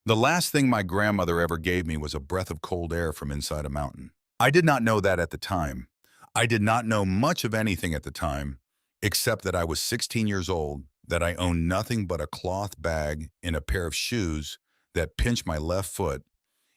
The last thing my grandmother ever gave me was a breath of cold air from inside a mountain. I did not know that at the time. I did not know much of anything at the time, except that I was 16 years old, that I owned nothing but a cloth bag and a pair of shoes that pinched my left foot,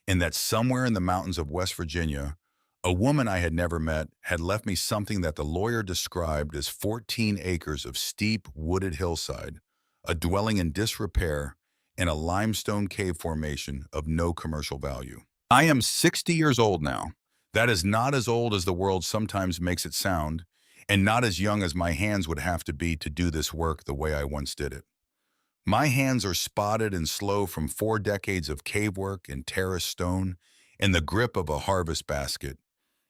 and that somewhere in the mountains of West Virginia, a woman I had never met had left me something that the lawyer described as 14 acres of steep, wooded hillside, a dwelling in disrepair, and a limestone cave formation of no commercial value. I am 60 years old now. That is not as old as the world sometimes makes it sound, and not as young as my hands would have to be to do this work the way I once did it. My hands are spotted and slow from 4 decades of cave work and terrace stone and the grip of a harvest basket.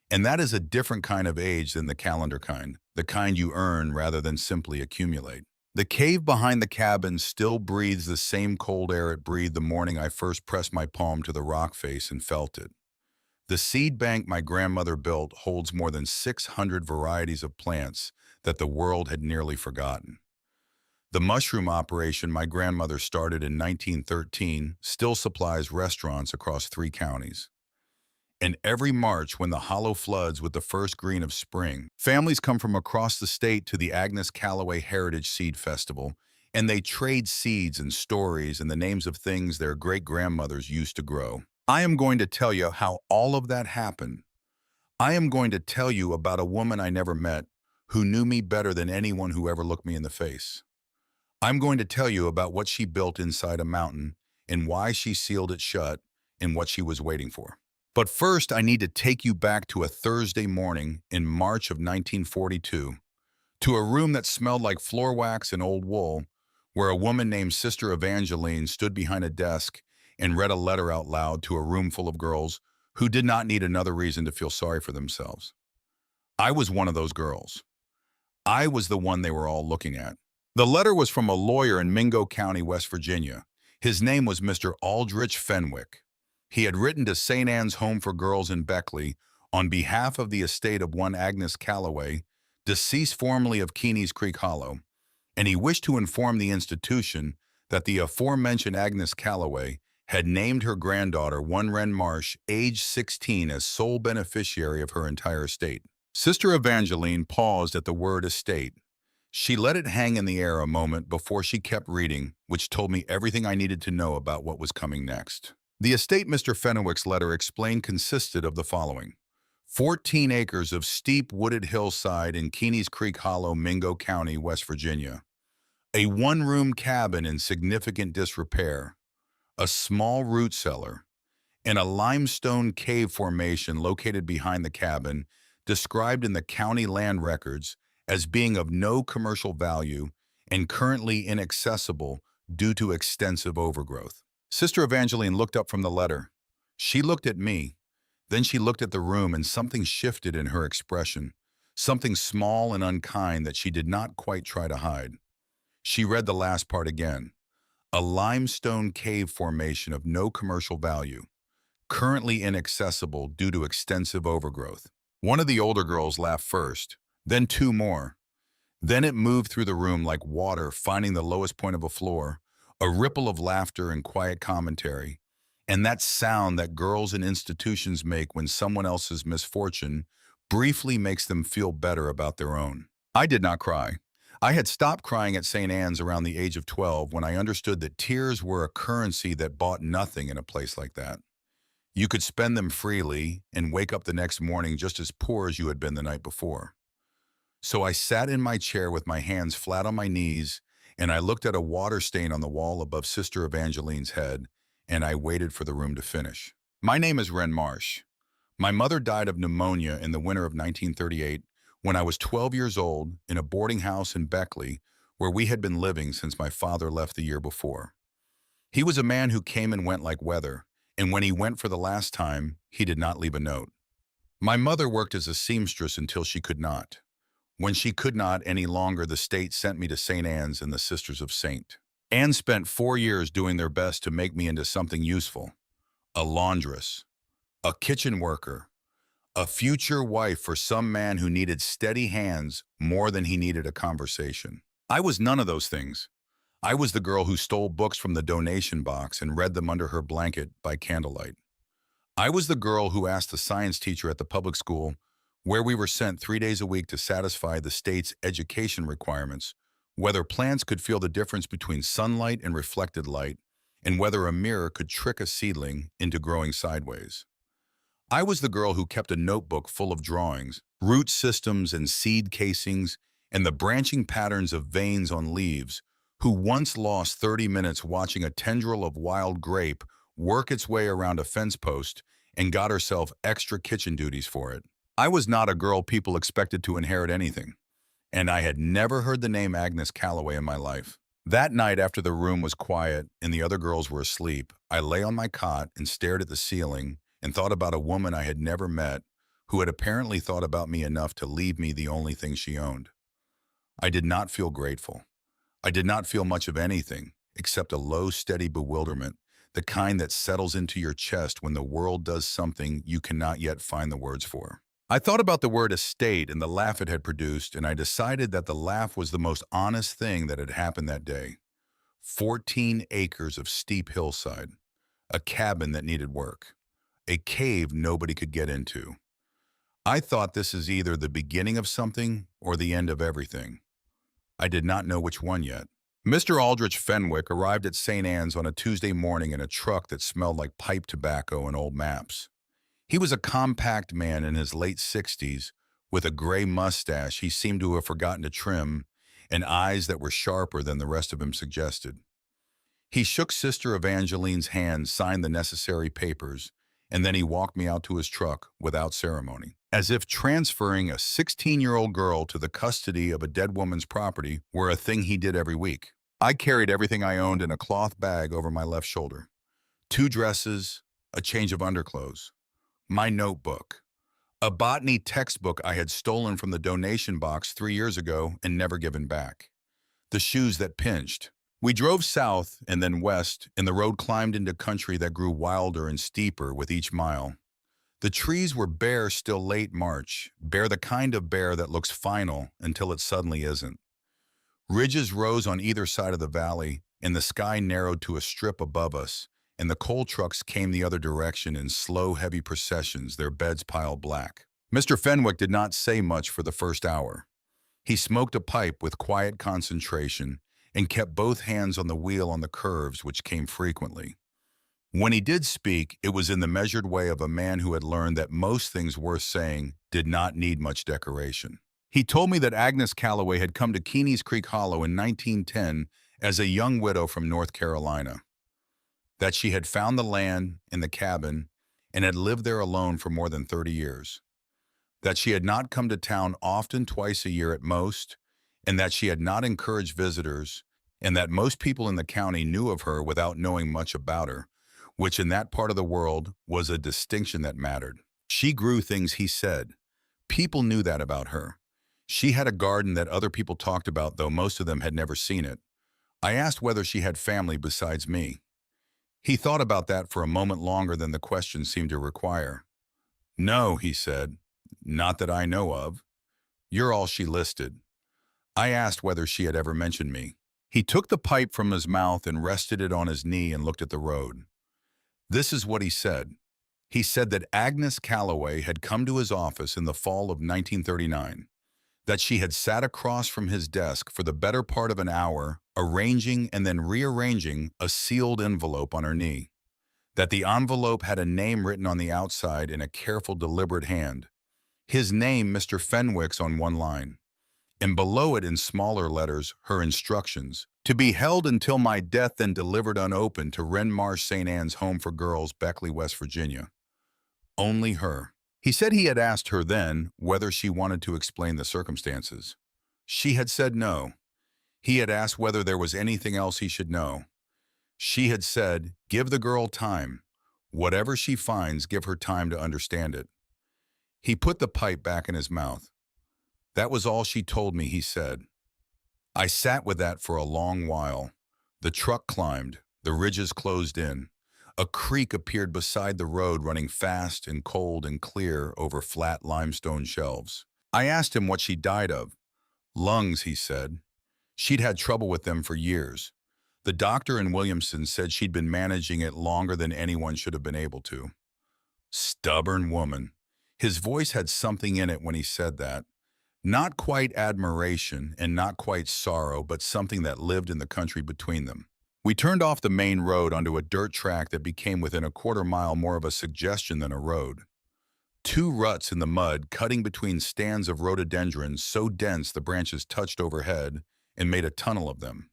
And that is a different kind of age than the kind you earn rather than simply accumulate. The cave behind the cabin still breathes the same cold air it breathed the morning I first pressed my palm to the rock face and felt it. The seed bank my grandmother built holds more than 600 varieties of plants that the world had nearly forgotten. The mushroom operation my grandmother started in 1913 still supplies restaurants across 3 counties. And every March, when the hollow floods with the first green of spring, families come from across the state to the Agnes Callaway Heritage Seed Festival, and they trade seeds and stories and the names of things their great-grandmothers used to grow. I am going to tell you how all of that happened. I am going to tell you about a woman I never met who knew me better than anyone who ever looked me in the face. I'm going to tell you about what she built inside a mountain and why she sealed it shut and what she was waiting for. But first, I need to take you back to a Thursday morning in March of 1942, to a room that smelled like floor wax and old wool, where a woman named Sister Evangeline stood behind a desk and read a letter out loud to a room full of girls who did not need another reason to feel sorry for themselves. I was one of those girls. I was the one they were all looking at. The letter was from a lawyer in Mingo County, West Virginia. His name was Mr. Aldrich Fenwick. He had written to St. Anne's Home for Girls in Beckley on behalf of the estate of one Agnes Callaway, deceased formerly of Keeney's Creek Hollow, and he wished to inform the institution that the aforementioned Agnes Callaway had named her granddaughter, one Wren Marsh, age 16, as sole beneficiary of her entire estate. Sister Evangeline paused at the word estate. She let it hang in the air a moment before she kept reading, which told me everything I needed to know about what was coming next. The estate Mr. Fenwick's letter explained consisted of the following: 14 acres of steep wooded hillside in Keeney's Creek Hollow, Mingo County, West Virginia, a one-room cabin in significant disrepair, a small root cellar, and a limestone cave formation located behind the cabin, described in the county land records as being of no commercial value and currently inaccessible due to extensive overgrowth. Sister Evangeline looked up from the letter. She looked at me. Then she looked at the room, and something shifted in her expression, something small and unkind that she did not quite try to hide. She read the last part again. A limestone cave formation of no commercial value, currently inaccessible due to extensive overgrowth. One of the older girls laughed first, then 2 more. Then it moved through the room like water finding the lowest point of a floor, a ripple of laughter and quiet commentary, and that sound that girls in institutions make when someone else's misfortune briefly makes them feel better about their own. I did not cry. I had stopped crying at St. Anne's around the age of 12 when I understood that tears were a currency that bought nothing in a place like that. You could spend them freely and wake up the next morning just as poor as you had been the night before. So I sat in my chair with my hands flat on my knees, and I looked at a water stain on the wall above Sister Evangeline's head, and I waited for the room to finish. My name is Wren Marsh. My mother died of pneumonia in the winter of 1938 when I was 12 years old in a boarding house in Beckley, where we had been living since my father left the year before. He was a man who came and went like weather, and when he went for the last time, he did not leave a note. My mother worked as a seamstress until she could not. When she could not any longer, the state sent me to St. Anne's and the Sisters of St. Anne spent 4 years doing their best to make me into something useful: a laundress, a kitchen worker, a future wife for some man who needed steady hands more than he needed a conversation. I was none of those things. I was the girl who stole books from the donation box and read them under her blanket by candlelight. I was the girl who asked the science teacher at the public school, where we were sent 3 days a week to satisfy the state's education requirements, whether plants could feel the difference between sunlight and reflected light, and whether a mirror could trick a seedling into growing sideways. I was the girl who kept a notebook full of drawings, root systems and seed casings, and the branching patterns of veins on leaves, who once lost 30 minutes watching a tendril of wild grape work its way around a fence post and got herself extra kitchen duties for it. I was not a girl people expected to inherit anything, and I had never heard the name Agnes Calloway in my life. That night, after the room was quiet and the other girls were asleep, I lay on my cot and stared at the ceiling and thought about a woman I had never met who had apparently thought about me enough to leave me the only thing she owned. I did not feel grateful. I did not feel much of anything except a low, steady bewilderment, the kind that settles into your chest when the world does something you cannot yet find the words for. I thought about the word estate and the laugh it had produced, and I decided that the laugh was the most honest thing that had happened that day. 14 acres of steep hillside, a cabin that needed work, a cave nobody could get into. I thought this is either the beginning of something or the end of everything. I did not know which one yet. Mr. Aldrich Fenwick arrived at St. Anne's on a Tuesday morning in a truck that smelled like pipe tobacco and old maps. He was a compact man in his late 60s, with a gray mustache he seemed to have forgotten to trim, and eyes that were sharper than the rest of him suggested. He shook Sister Evangeline's hand, signed the necessary papers, and then he walked me out to his truck without ceremony, as if transferring a 16-year-old girl to the custody of a dead woman's property were a thing he did every week. I carried everything I owned in a cloth bag over my left shoulder. 2 dresses, a change of underclothes, my notebook, a botany textbook I had stolen from the donation box 3 years ago and never given back, the shoes that pinched. We drove south and then west, and the road climbed into country that grew wilder and steeper with each mile. The trees were bare still late March, bare the kind of bare that looks final until it suddenly isn't. Ridges rose on either side of the valley, and the sky narrowed to a strip above us, and the coal trucks came the other direction in slow, heavy processions, their beds piled black. Mr. Fenwick did not say much for the first hour. He smoked a pipe with quiet concentration and kept both hands on the wheel on the curves, which came frequently. When he did speak, it was in the measured way of a man who had learned that most things worth saying did not need much decoration. He told me that Agnes Calloway had come to Keeney's Creek Hollow in 1910 as a young widow from North Carolina, that she had found the land and the cabin and had lived there alone for more than 30 years, that she had not come to town often, twice a year at most, and that she had not encouraged visitors, and that most people in the county knew of her without knowing much about her, which in that part of the world was a distinction that mattered. She grew things, he said. People knew that about her. She had a garden that other people talked about, though most of them had never seen it. I asked whether she had family besides me. He thought about that for a moment longer than the question seemed to require. No, he said, not that I know of. You're all she listed. I asked whether she had ever mentioned me. He took the pipe from his mouth and rested it on his knee and looked at the road. This is what he said. He said that Agnes Calloway had come to his office in the fall of 1939, that she had sat across from his desk for the better part of an hour, arranging and then rearranging a sealed envelope on her knee, that the envelope had a name written on the outside in a careful, deliberate hand. His name, Mr. Fenwick's, on one line, and below it in smaller letters, her instructions, to be held until my death and delivered unopened to Wren Marsh St. Anne's Home for Girls, Beckley, West Virginia. Only her. He said he had asked her then whether she wanted to explain the circumstances. She had said no. He had asked whether there was anything else he should know. She had said, give the girl time. Whatever she finds, give her time to understand it. He put the pipe back in his mouth. That was all she told me, he said. I sat with that for a long while. The truck climbed, the ridges closed in. A creek appeared beside the road, running fast and cold and clear over flat limestone shelves. I asked him what she died of. Lungs, he said. She'd had trouble with them for years. The doctor in Williamson said she'd been managing it longer than anyone should have been able to. Stubborn woman. His voice had something in it when he said that. Not quite admiration and not quite sorrow, but something that lived in the country between them. We turned off the main road onto a dirt track that became within a quarter mile more of a suggestion than a road. Two ruts in the mud cutting between stands of rhododendrons so dense the branches touched overhead and made a tunnel of them.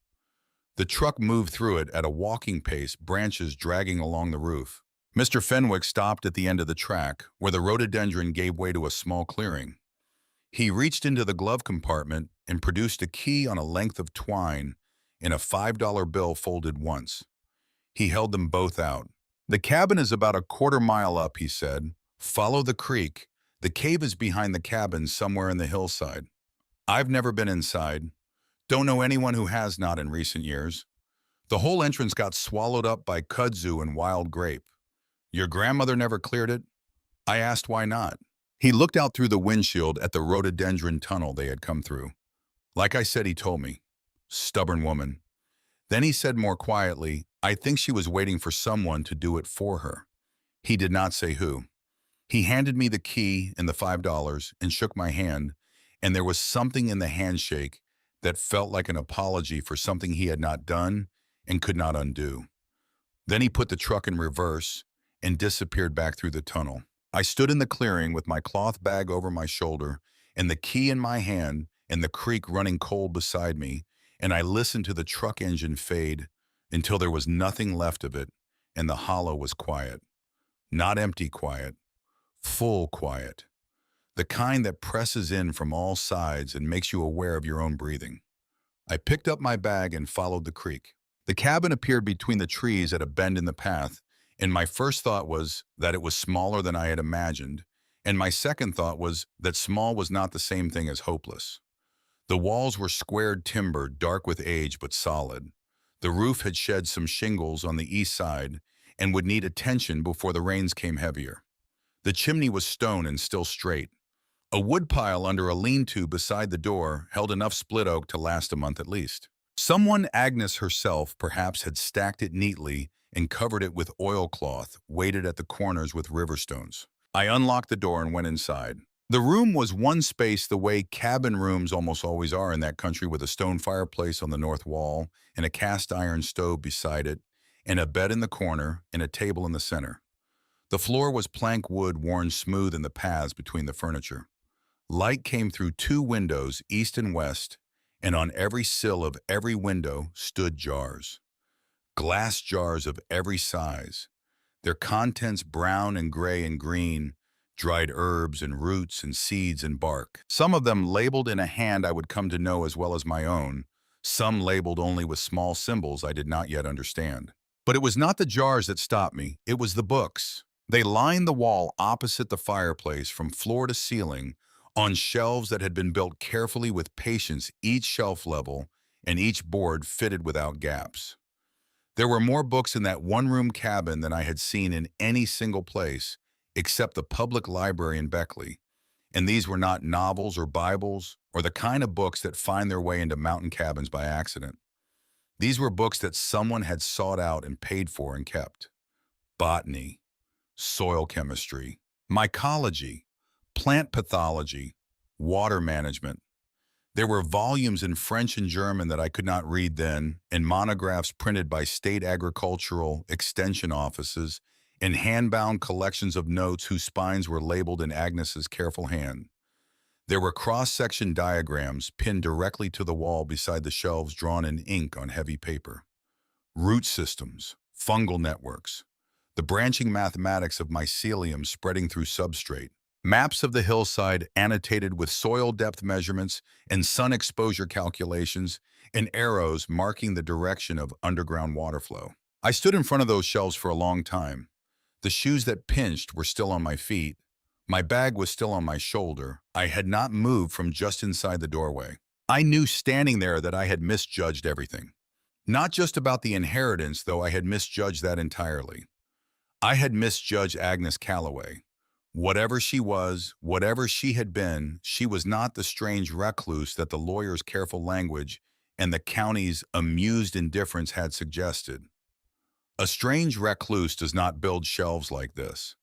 The truck moved through it at a walking pace, branches dragging along the roof. Mr. Fenwick stopped at the end of the track, where the rhododendron gave way to a small clearing. He reached into the glove compartment and produced a key on a length of twine in a $5 bill folded once. He held them both out. "The cabin is about a quarter mile up," he said. "Follow the creek. The cave is behind the cabin somewhere in the hillside. I've never been inside. Don't know anyone who has not in recent years. The whole entrance got swallowed up by kudzu and wild grape. Your grandmother never cleared it?" I asked why not. He looked out through the windshield at the rhododendron tunnel they had come through. "Like I said," he told me. "Stubborn woman." Then he said more quietly, "I think she was waiting for someone to do it for her." He did not say who. He handed me the key and the $5 and shook my hand, and there was something in the handshake that felt like an apology for something he had not done and could not undo. Then he put the truck in reverse and disappeared back through the tunnel. I stood in the clearing with my cloth bag over my shoulder and the key in my hand and the creek running cold beside me, and I listened to the truck engine fade until there was nothing left of it and the hollow was quiet. Not empty quiet, full quiet. The kind that presses in from all sides and makes you aware of your own breathing. I picked up my bag and followed the creek. The cabin appeared between the trees at a bend in the path, and my first thought was that it was smaller than I had imagined, and my second thought was that small was not the same thing as hopeless. The walls were squared timber, dark with age but solid. The roof had shed some shingles on the east side and would need attention before the rains came heavier. The chimney was stone and still straight. A woodpile under a lean-to beside the door held enough split oak to last a month at least. Someone, Agnes herself, perhaps, had stacked it neatly and covered it with oilcloth, weighted at the corners with river stones. I unlocked the door and went inside. The room was one space the way cabin rooms almost always are in that country, with a stone fireplace on the north wall and a cast iron stove beside it, and a bed in the corner and a table in the center. The floor was plank wood worn smooth in the paths between the furniture. Light came through two windows, east and west, and on every sill of every window stood jars. Glass jars of every size, their contents brown and gray and green, dried herbs and roots and seeds and bark. Some of them labeled in a hand I would come to know as well as my own, some labeled only with small symbols I did not yet understand. But it was not the jars that stopped me, it was the books. They lined the wall opposite the fireplace from floor to ceiling, on shelves that had been built carefully with patience, each shelf level and each board fitted without gaps. There were more books in that one-room cabin than I had seen in any single place, except the public library in Beckley. And these were not novels or Bibles or the kind of books that find their way into mountain cabins by accident. These were books that someone had sought out and paid for and kept. Botany, soil chemistry, mycology, plant pathology, water management. There were volumes in French and German that I could not read then, and monographs printed by state agricultural extension offices, and hand-bound collections of notes whose spines were labeled in Agnes's careful hand. There were cross-section diagrams pinned directly to the wall beside the shelves, drawn in ink on heavy paper. Root systems, fungal networks, the branching mathematics of mycelium spreading through substrate, maps of the hillside annotated with soil depth measurements and sun exposure calculations, and arrows marking the direction of underground water flow. I stood in front of those shelves for a long time. The shoes that pinched were still on my feet. My bag was still on my shoulder. I had not moved from just inside the doorway. I knew standing there that I had misjudged everything. Not just about the inheritance, though I had misjudged that entirely. I had misjudged Agnes Calloway. Whatever she was, whatever she had been, she was not the strange recluse that the lawyer's careful language and the county's amused indifference had suggested. A strange recluse does not build shelves like this.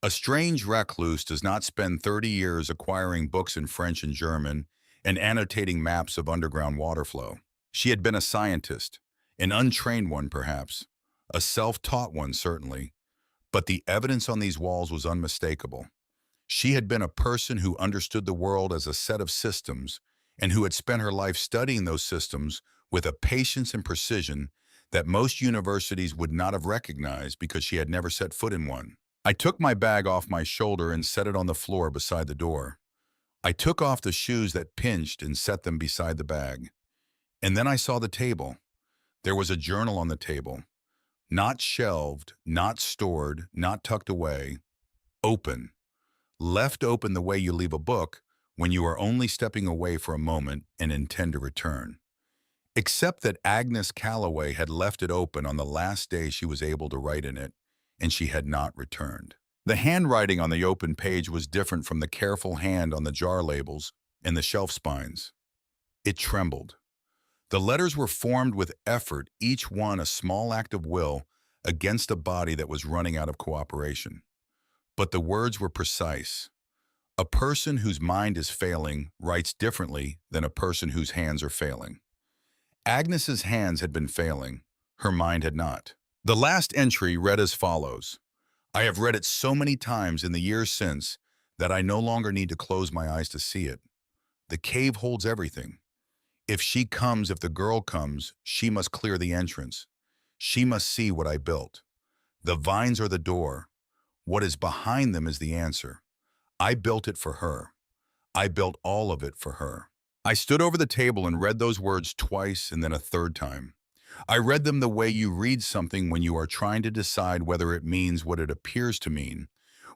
A strange recluse does not spend 30 years acquiring books in French and German and annotating maps of underground water flow. She had been a scientist, an untrained one perhaps, a self-taught one certainly, but the evidence on these walls was unmistakable. She had been a person who understood the world as a set of systems and who had spent her life studying those systems with a patience and precision that most universities would not have recognized because she had never set foot in one. I took my bag off my shoulder and set it on the floor beside the door. I took off the shoes that pinched and set them beside the bag. And then I saw the table. There was a journal on the table. Not shelved, not stored, not tucked away. Open. Left open the way you leave a book when you are only stepping away for a moment and intend to return. Except that Agnes Calloway had left it open on the last day she was able to write in it, and she had not returned. The handwriting on the open page was different from the careful hand on the jar labels and the shelf spines. It trembled. The letters were formed with effort, each one a small act of will against a body that was running out of cooperation. But the words were precise. A person whose mind is failing writes differently than a person whose hands are failing. Agnes's hands had been failing. Her mind had not. The last entry read as follows. I have read it so many times in the years since that I no longer need to close my eyes to see it. The cave holds everything. If she comes, if the girl comes, she must clear the entrance. She must see what I built. The vines are the door. What is behind them is the answer. I built it for her. I built all of it for her. I stood over the table and read those words twice and then a third time. I read them the way you read something when you are trying to decide whether it means what it appears to mean,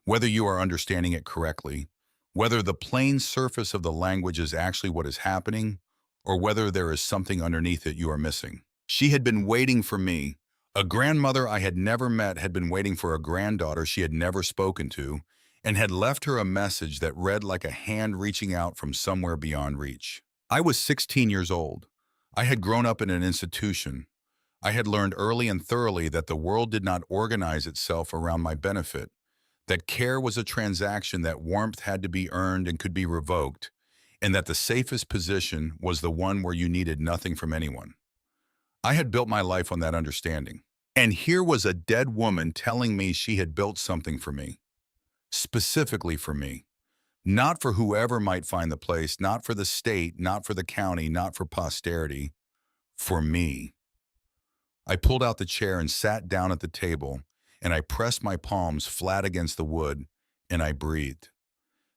whether you are understanding it correctly, whether the plain surface of the language is actually what is happening, or whether there is something underneath it you are missing. She had been waiting for me. A grandmother I had never met had been waiting for a granddaughter she had never spoken to, and had left her a message that read like a hand reaching out from somewhere beyond reach. I was 16 years old. I had grown up in an institution. I had learned early and thoroughly that the world did not organize itself around my benefit, that care was a transaction, that warmth had to be earned and could be revoked, and that the safest position was the one where you needed nothing from anyone. I had built my life on that understanding. And here was a dead woman telling me she had built something for me, specifically for me. Not for whoever might find the place, not for the state, not for the county, not for posterity, for me. I pulled out the chair and sat down at the table, and I pressed my palms flat against the wood, and I breathed.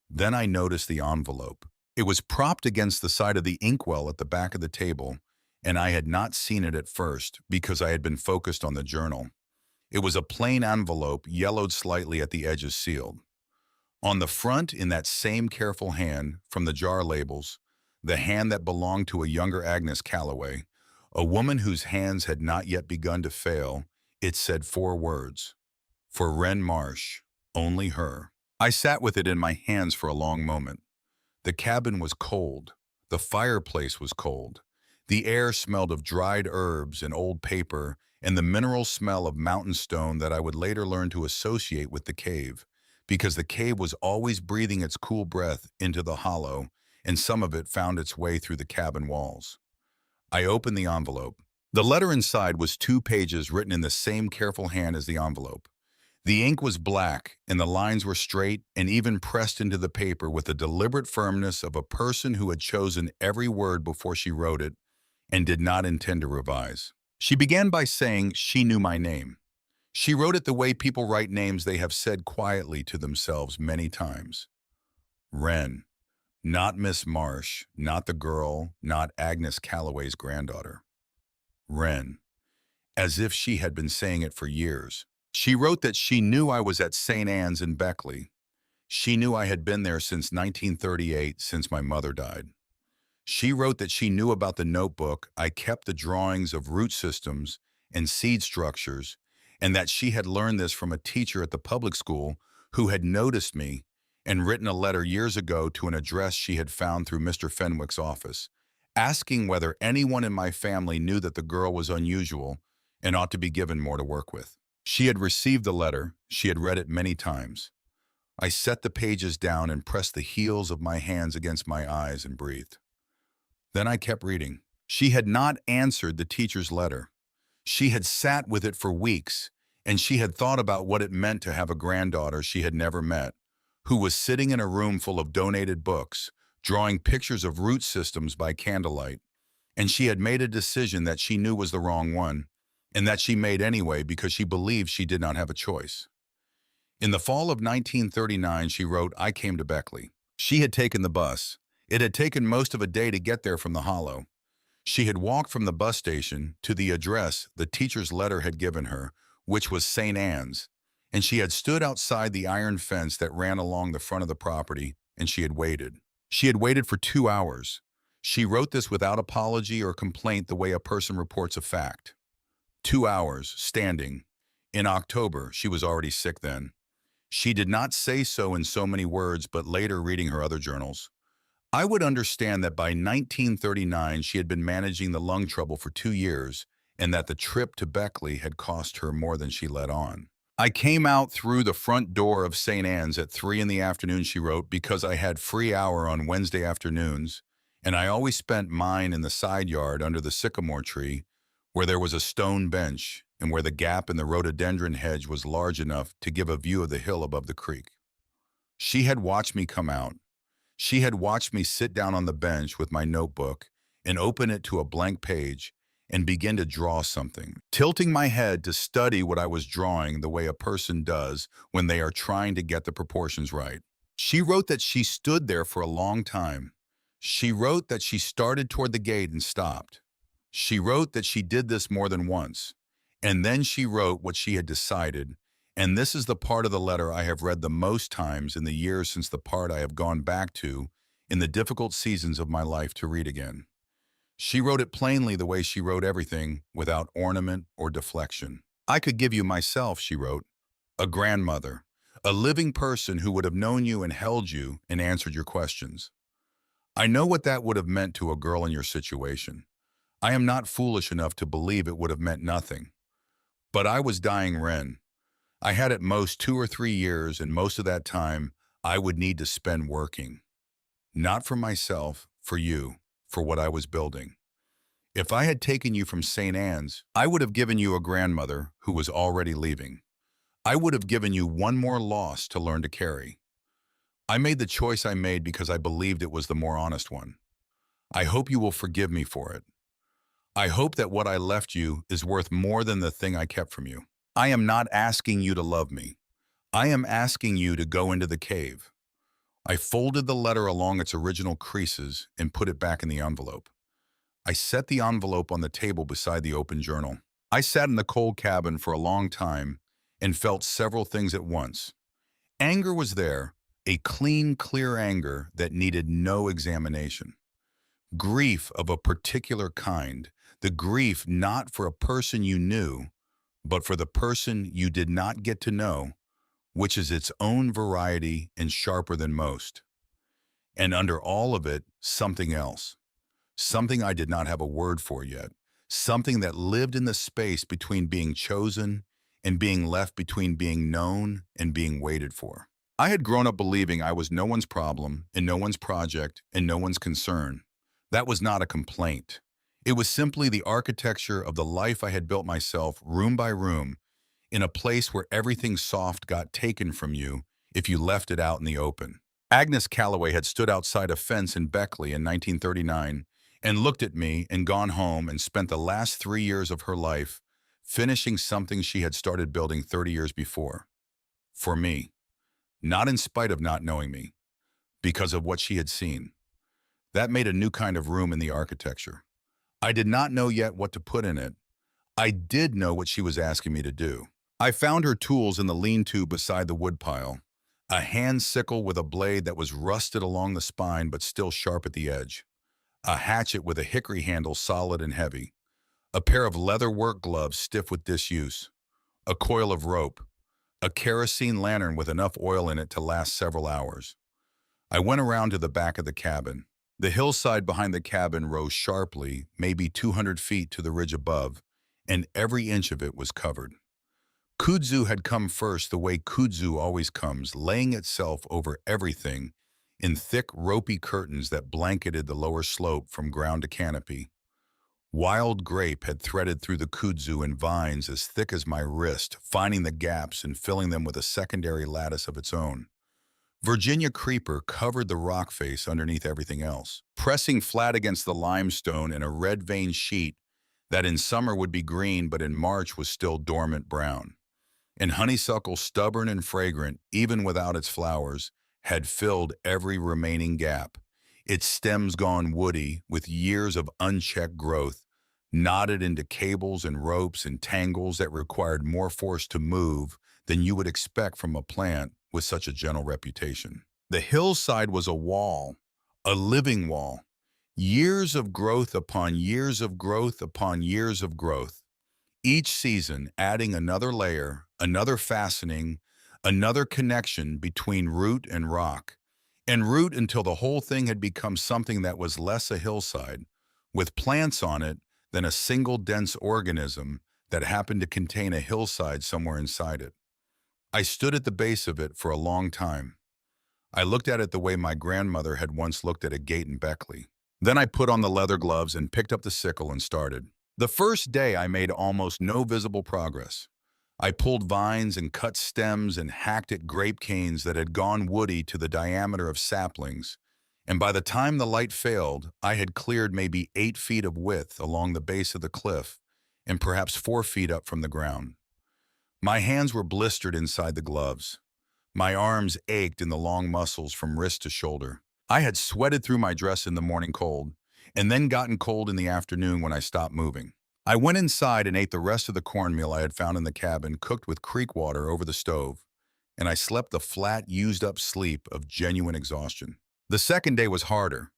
Then I noticed the envelope. It was propped against the side of the inkwell at the back of the table, and I had not seen it at first because I had been focused on the journal. It was a plain envelope, yellowed slightly at the edges, sealed. On the front, in that same careful hand, from the jar labels, the hand that belonged to a younger Agnes Calloway, a woman whose hands had not yet begun to fail, it said 4 words. For Wren Marsh, only her. I sat with it in my hands for a long moment. The cabin was cold. The fireplace was cold. The air smelled of dried herbs and old paper and the mineral smell of mountain stone that I would later learn to associate with the cave, because the cave was always breathing its cool breath into the hollow, and some of it found its way through the cabin walls. I opened the envelope. The letter inside was 2 pages written in the same careful hand as the envelope. The ink was black, and the lines were straight and even pressed into the paper with the deliberate firmness of a person who had chosen every word before she wrote it and did not intend to revise. She began by saying she knew my name. She wrote it the way people write names they have said quietly to themselves many times. Wren. Not Miss Marsh, not the girl, not Agnes Calloway's granddaughter. Wren. As if she had been saying it for years. She wrote that she knew I was at St. Anne's in Beckley. She knew I had been there since 1938, since my mother died. She wrote that she knew about the notebook I kept the drawings of root systems and seed structures, and that she had learned this from a teacher at the public school who had noticed me and written a letter years ago to an address she had found through Mr. Fenwick's office, asking whether anyone in my family knew that the girl was unusual and ought to be given more to work with. She had received the letter. She had read it many times. I set the pages down and pressed the heels of my hands against my eyes and breathed. Then I kept reading. She had not answered the teacher's letter. She had sat with it for weeks, and she had thought about what it meant to have a granddaughter she had never met, who was sitting in a room full of donated books, drawing pictures of root systems by candlelight, and she had made a decision that she knew was the wrong one, and that she made anyway because she believed she did not have a choice. In the fall of 1939, she wrote, I came to Beckley. She had taken the bus. It had taken most of a day to get there from the Hollow. She had walked from the bus station to the address the teacher's letter had given her, which was St. Anne's, and she had stood outside the iron fence that ran along the front of the property, and she had waited. She had waited for 2 hours. She wrote this without apology or complaint the way a person reports a fact. 2 hours, standing. In October, she was already sick then. She did not say so in so many words, but later reading her other journals, I would understand that by 1939 she had been managing the lung trouble for 2 years and that the trip to Beckley had cost her more than she let on. I came out through the front door of St. Anne's at 3 in the afternoon, she wrote, because I had free hour on Wednesday afternoons, and I always spent mine in the side yard under the sycamore tree where there was a stone bench and where the gap in the rhododendron hedge was large enough to give a view of the hill above the creek. She had watched me come out. She had watched me sit down on the bench with my notebook and open it to a blank page and begin to draw something, tilting my head to study what I was drawing the way a person does when they are trying to get the proportions right. She wrote that she stood there for a long time. She wrote that she started toward the gate and stopped. She wrote that she did this more than once. And then she wrote what she had decided, and this is the part of the letter I have read the most times in the years since the part I have gone back to in the difficult seasons of my life to read again. She wrote it plainly the way she wrote everything, without ornament or deflection. I could give you myself, she wrote, a grandmother, a living person who would have known you and held you and answered your questions. I know what that would have meant to a girl in your situation. I am not foolish enough to believe it would have meant nothing. But I was dying Wren. I had at most 2 or 3 years, and most of that time I would need to spend working. Not for myself, for you, for what I was building. If I had taken you from St. Anne's, I would have given you a grandmother who was already leaving. I would have given you one more loss to learn to carry. I made the choice I made because I believed it was the more honest one. I hope you will forgive me for it. I hope that what I left you is worth more than the thing I kept from you. I am not asking you to love me. I am asking you to go into the cave. I folded the letter along its original creases and put it back in the envelope. I set the envelope on the table beside the open journal. I sat in the cold cabin for a long time and felt several things at once. Anger was there, a clean, clear anger that needed no examination. Grief of a particular kind, the grief not for a person you knew, but for the person you did not get to know, which is its own variety and sharper than most. And under all of it, something else. Something I did not have a word for yet. Something that lived in the space between being chosen and being left, between being known and being waited for. I had grown up believing I was no one's problem and no one's project and no one's concern. That was not a complaint. It was simply the architecture of the life I had built myself, room by room, in a place where everything soft got taken from you if you left it out in the open. Agnes Calloway had stood outside a fence in Beckley in 1939 and looked at me and gone home and spent the last 3 years of her life finishing something she had started building 30 years before. For me. Not in spite of not knowing me, because of what she had seen. That made a new kind of room in the architecture. I did not know yet what to put in it. I did know what she was asking me to do. I found her tools in the lean-to beside the woodpile, a hand sickle with a blade that was rusted along the spine but still sharp at the edge, a hatchet with a hickory handle solid and heavy, a pair of leather work gloves stiff with disuse, a coil of rope, a kerosene lantern with enough oil in it to last several hours. I went around to the back of the cabin. The hillside behind the cabin rose sharply, maybe 200 feet to the ridge above, and every inch of it was covered. Kudzu had come first the way kudzu always comes, laying itself over everything in thick, ropey curtains that blanketed the lower slope from ground to canopy. Wild grape had threaded through the kudzu in vines as thick as my wrist, finding the gaps and filling them with a secondary lattice of its own. Virginia creeper covered the rock face underneath everything else, pressing flat against the limestone in a red-veined sheet that in summer would be green but in March was still dormant brown. And honeysuckle, stubborn and fragrant, even without its flowers, had filled every remaining gap. Its stems gone woody, with years of unchecked growth, knotted into cables and ropes and tangles that required more force to move than you would expect from a plant with such a gentle reputation. The hillside was a wall, a living wall. Years of growth upon years of growth upon years of growth. Each season adding another layer, another fastening, another connection between root and rock, and root until the whole thing had become something that was less a hillside, with plants on it, than a single dense organism that happened to contain a hillside somewhere inside it. I stood at the base of it for a long time. I looked at it the way my grandmother had once looked at a gate in Beckley. Then I put on the leather gloves and picked up the sickle and started. The first day I made almost no visible progress. I pulled vines and cut stems and hacked at grape canes that had gone woody to the diameter of saplings, and by the time the light failed, I had cleared maybe 8 feet of width along the base of the cliff and perhaps 4 feet up from the ground. My hands were blistered inside the gloves. My arms ached in the long muscles from wrist to shoulder. I had sweated through my dress in the morning cold, and then gotten cold in the afternoon when I stopped moving. I went inside and ate the rest of the cornmeal I had found in the cabin, cooked with creek water over the stove, and I slept the flat, used-up sleep of genuine exhaustion. The second day was harder.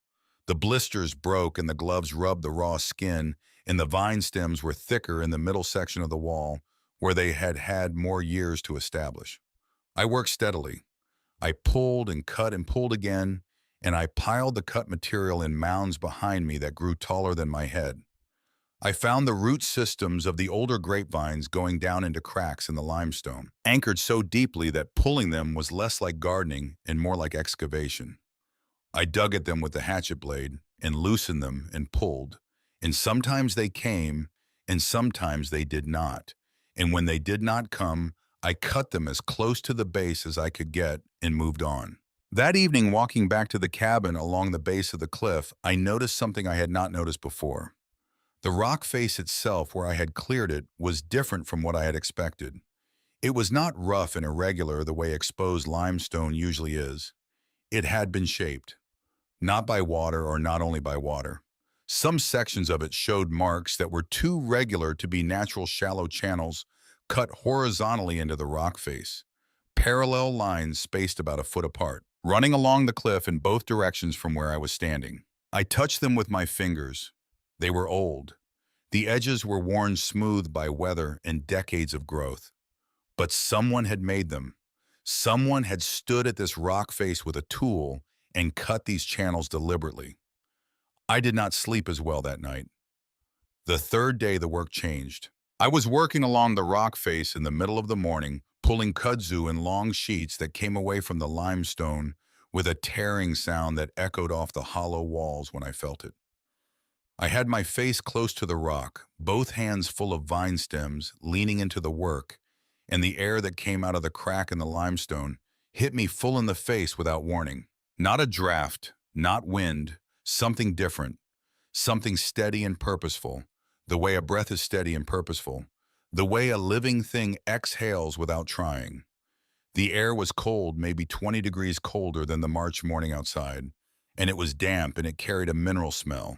The blisters broke and the gloves rubbed the raw skin, and the vine stems were thicker in the middle section of the wall, where they had had more years to establish. I worked steadily. I pulled and pulled again, and I piled the cut material in mounds behind me that grew taller than my head. I found the root systems of the older grapevines going down into cracks in the limestone, anchored so deeply that pulling them was less like gardening and more like excavation. I dug at them with the hatchet blade and loosened them and pulled, and sometimes they came and sometimes they did not. And when they did not come, I cut them as close to the base as I could get and moved on. That evening, walking back to the cabin along the base of the cliff, I noticed something I had not noticed before. The rock face itself, where I had cleared it, was different from what I had expected. It was not rough and irregular the way exposed limestone usually is. It had been shaped, not by water or not only by water. Some sections of it showed marks that were too regular to be natural shallow channels cut horizontally into the rock face. Parallel lines spaced about a foot apart, running along the cliff in both directions from where I was standing. I touched them with my fingers. They were old. The edges were worn smooth by weather and decades of growth. But someone had made them. Someone had stood at this rock face with a tool and cut these channels deliberately. I did not sleep as well that night. The third day the work changed. I was working along the rock face in the middle of the morning, pulling kudzu in long sheets that came away from the limestone with a tearing sound that echoed off the hollow walls when I felt it. I had my face close to the rock, both hands full of vine stems, leaning into the work, and the air that came out of the crack in the limestone hit me full in the face without warning. Not a draft, not wind, something different, something steady and purposeful, the way a breath is steady and purposeful, the way a living thing exhales without trying. The air was cold, maybe 20 degrees colder than the March morning outside, and it was damp and it carried a mineral smell,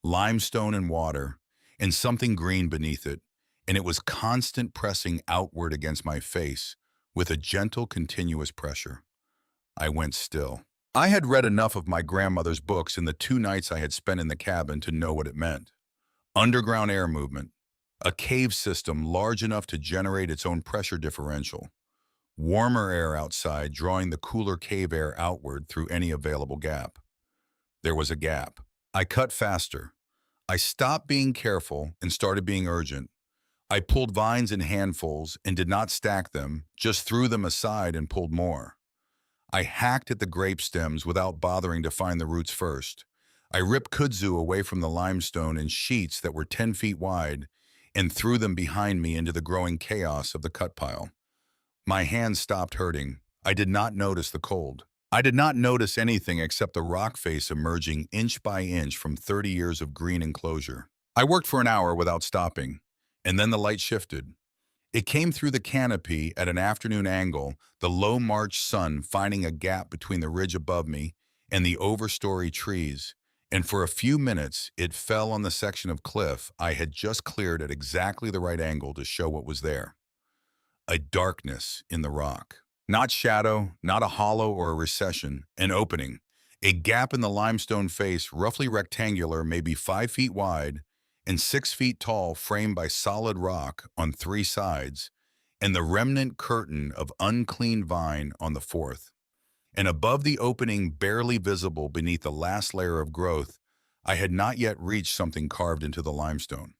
limestone and water, and something green beneath it, and it was constant pressing outward against my face with a gentle, continuous pressure. I went still. I had read enough of my grandmother's books in the 2 nights I had spent in the cabin to know what it meant. Underground air movement, a cave system large enough to generate its own pressure differential, warmer air outside drawing the cooler cave air outward through any available gap. There was a gap. I cut faster. I stopped being careful and started being urgent. I pulled vines in handfuls and did not stack them, just threw them aside and pulled more. I hacked at the grape stems without bothering to find the roots first. I ripped kudzu away from the limestone in sheets that were 10 feet wide and threw them behind me into the growing chaos of the cut pile. My hands stopped hurting. I did not notice the cold. I did not notice anything except the rock face emerging inch by inch from 30 years of green enclosure. I worked for an hour without stopping, and then the light shifted. It came through the canopy at an afternoon angle, the low March sun finding a gap between the ridge above me and the overstory trees, and for a few minutes it fell on the section of cliff I had just cleared at exactly the right angle to show what was there. A darkness in the rock. Not shadow, not a hollow or a recession, an opening. A gap in the limestone face, roughly rectangular, maybe 5 feet wide, and 6 feet tall, framed by solid rock on 3 sides, and the remnant curtain of unclean vine on the fourth. And above the opening, barely visible beneath the last layer of growth, I had not yet reached something carved into the limestone.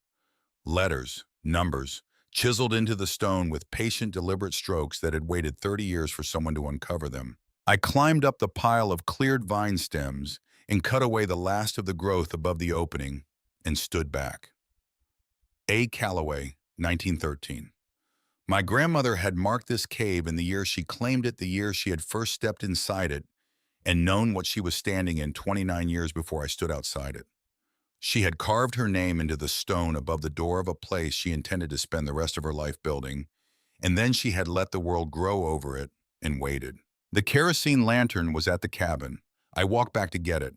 Letters, numbers, chiseled into the stone with patient, deliberate strokes that had waited 30 years for someone to uncover them. I climbed up the pile of cleared vine stems and cut away the last of the growth above the opening and stood back. A. Calloway, 1913. My grandmother had marked this cave in the year she claimed it, the year she had first stepped inside it, and known what she was standing in 29 years before I stood outside it. She had carved her name into the stone above the door of a place she intended to spend the rest of her life building, and then she had let the world grow over it and waited. The kerosene lantern was at the cabin. I walked back to get it.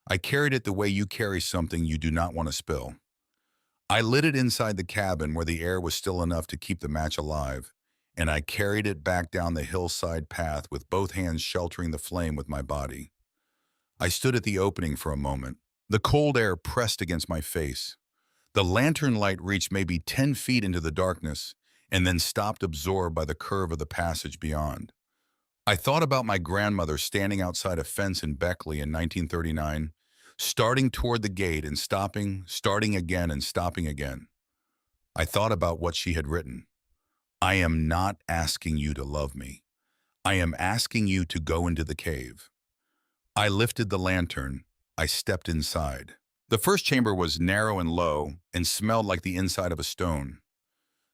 I carried it the way you carry something you do not want to spill. I lit it inside the cabin where the air was still enough to keep the match alive, and I carried it back down the hillside path with both hands sheltering the flame with my body. I stood at the opening for a moment. The cold air pressed against my face. The lantern light reached maybe 10 feet into the darkness and then stopped, absorbed by the curve of the passage beyond. I thought about my grandmother standing outside a fence in Beckley in 1939, starting toward the gate and stopping, starting again and stopping again. I thought about what she had written. I am not asking you to love me. I am asking you to go into the cave. I lifted the lantern. I stepped inside. The first chamber was narrow and low and smelled like the inside of a stone.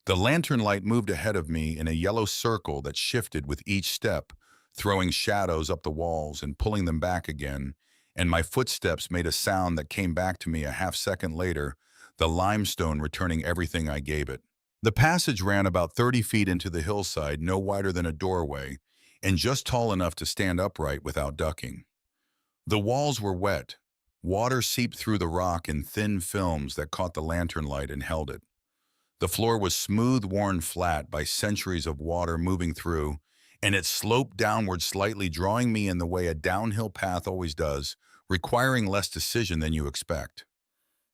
The lantern light moved ahead of me in a yellow circle that shifted with each step, throwing shadows up the walls and pulling them back again, and my footsteps made a sound that came back to me a half-second later, the limestone returning everything I gave it. The passage ran about 30 feet into the hillside, no wider than a doorway, and just tall enough to stand upright without ducking. The walls were wet. Water seeped through the rock in thin films that caught the lantern light and held it. The floor was smooth, worn flat by centuries of water moving through, and it sloped downward slightly, drawing me in the way a downhill path always does, requiring less decision than you expect.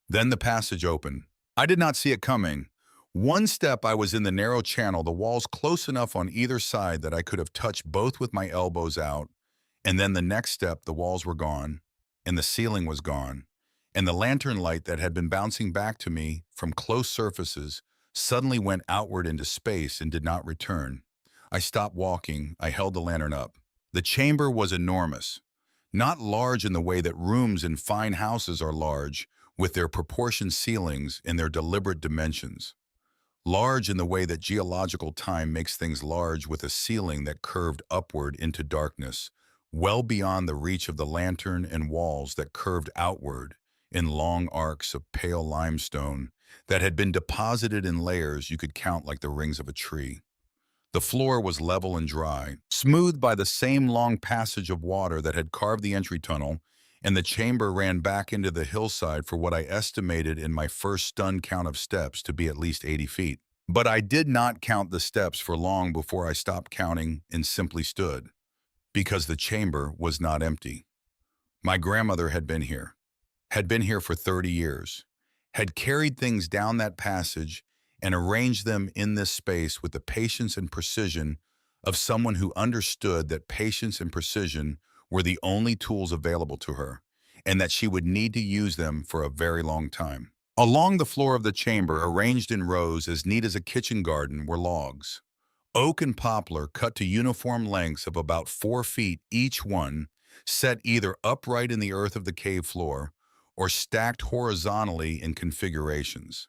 Then the passage opened. I did not see it coming. One step I was in the narrow channel, the walls close enough on either side that I could have touched both with my elbows out, and then the next step the walls were gone, and the ceiling was gone, and the lantern light that had been bouncing back to me from close surfaces suddenly went outward into space and did not return. I stopped walking. I held the lantern up. The chamber was enormous. Not large in the way that rooms in fine houses are large, with their proportioned ceilings and their deliberate dimensions. Large in the way that geological time makes things large, with a ceiling that curved upward into darkness, well beyond the reach of the lantern, and walls that curved outward in long arcs of pale limestone that had been deposited in layers you could count like the rings of a tree. The floor was level and dry, smoothed by the same long passage of water that had carved the entry tunnel, and the chamber ran back into the hillside for what I estimated in my first stunned count of steps to be at least 80 feet. But I did not count the steps for long before I stopped counting and simply stood, because the chamber was not empty. My grandmother had been here for 30 years, had carried things down that passage and arranged them in this space with the patience and precision of someone who understood that patience and precision were the only tools available to her, and that she would need to use them for a very long time. Along the floor of the chamber, arranged in rows as neat as a kitchen garden, were logs. Oak and poplar cut to uniform lengths of about 4 feet each one, set either upright in the earth of the cave floor or stacked horizontally in configurations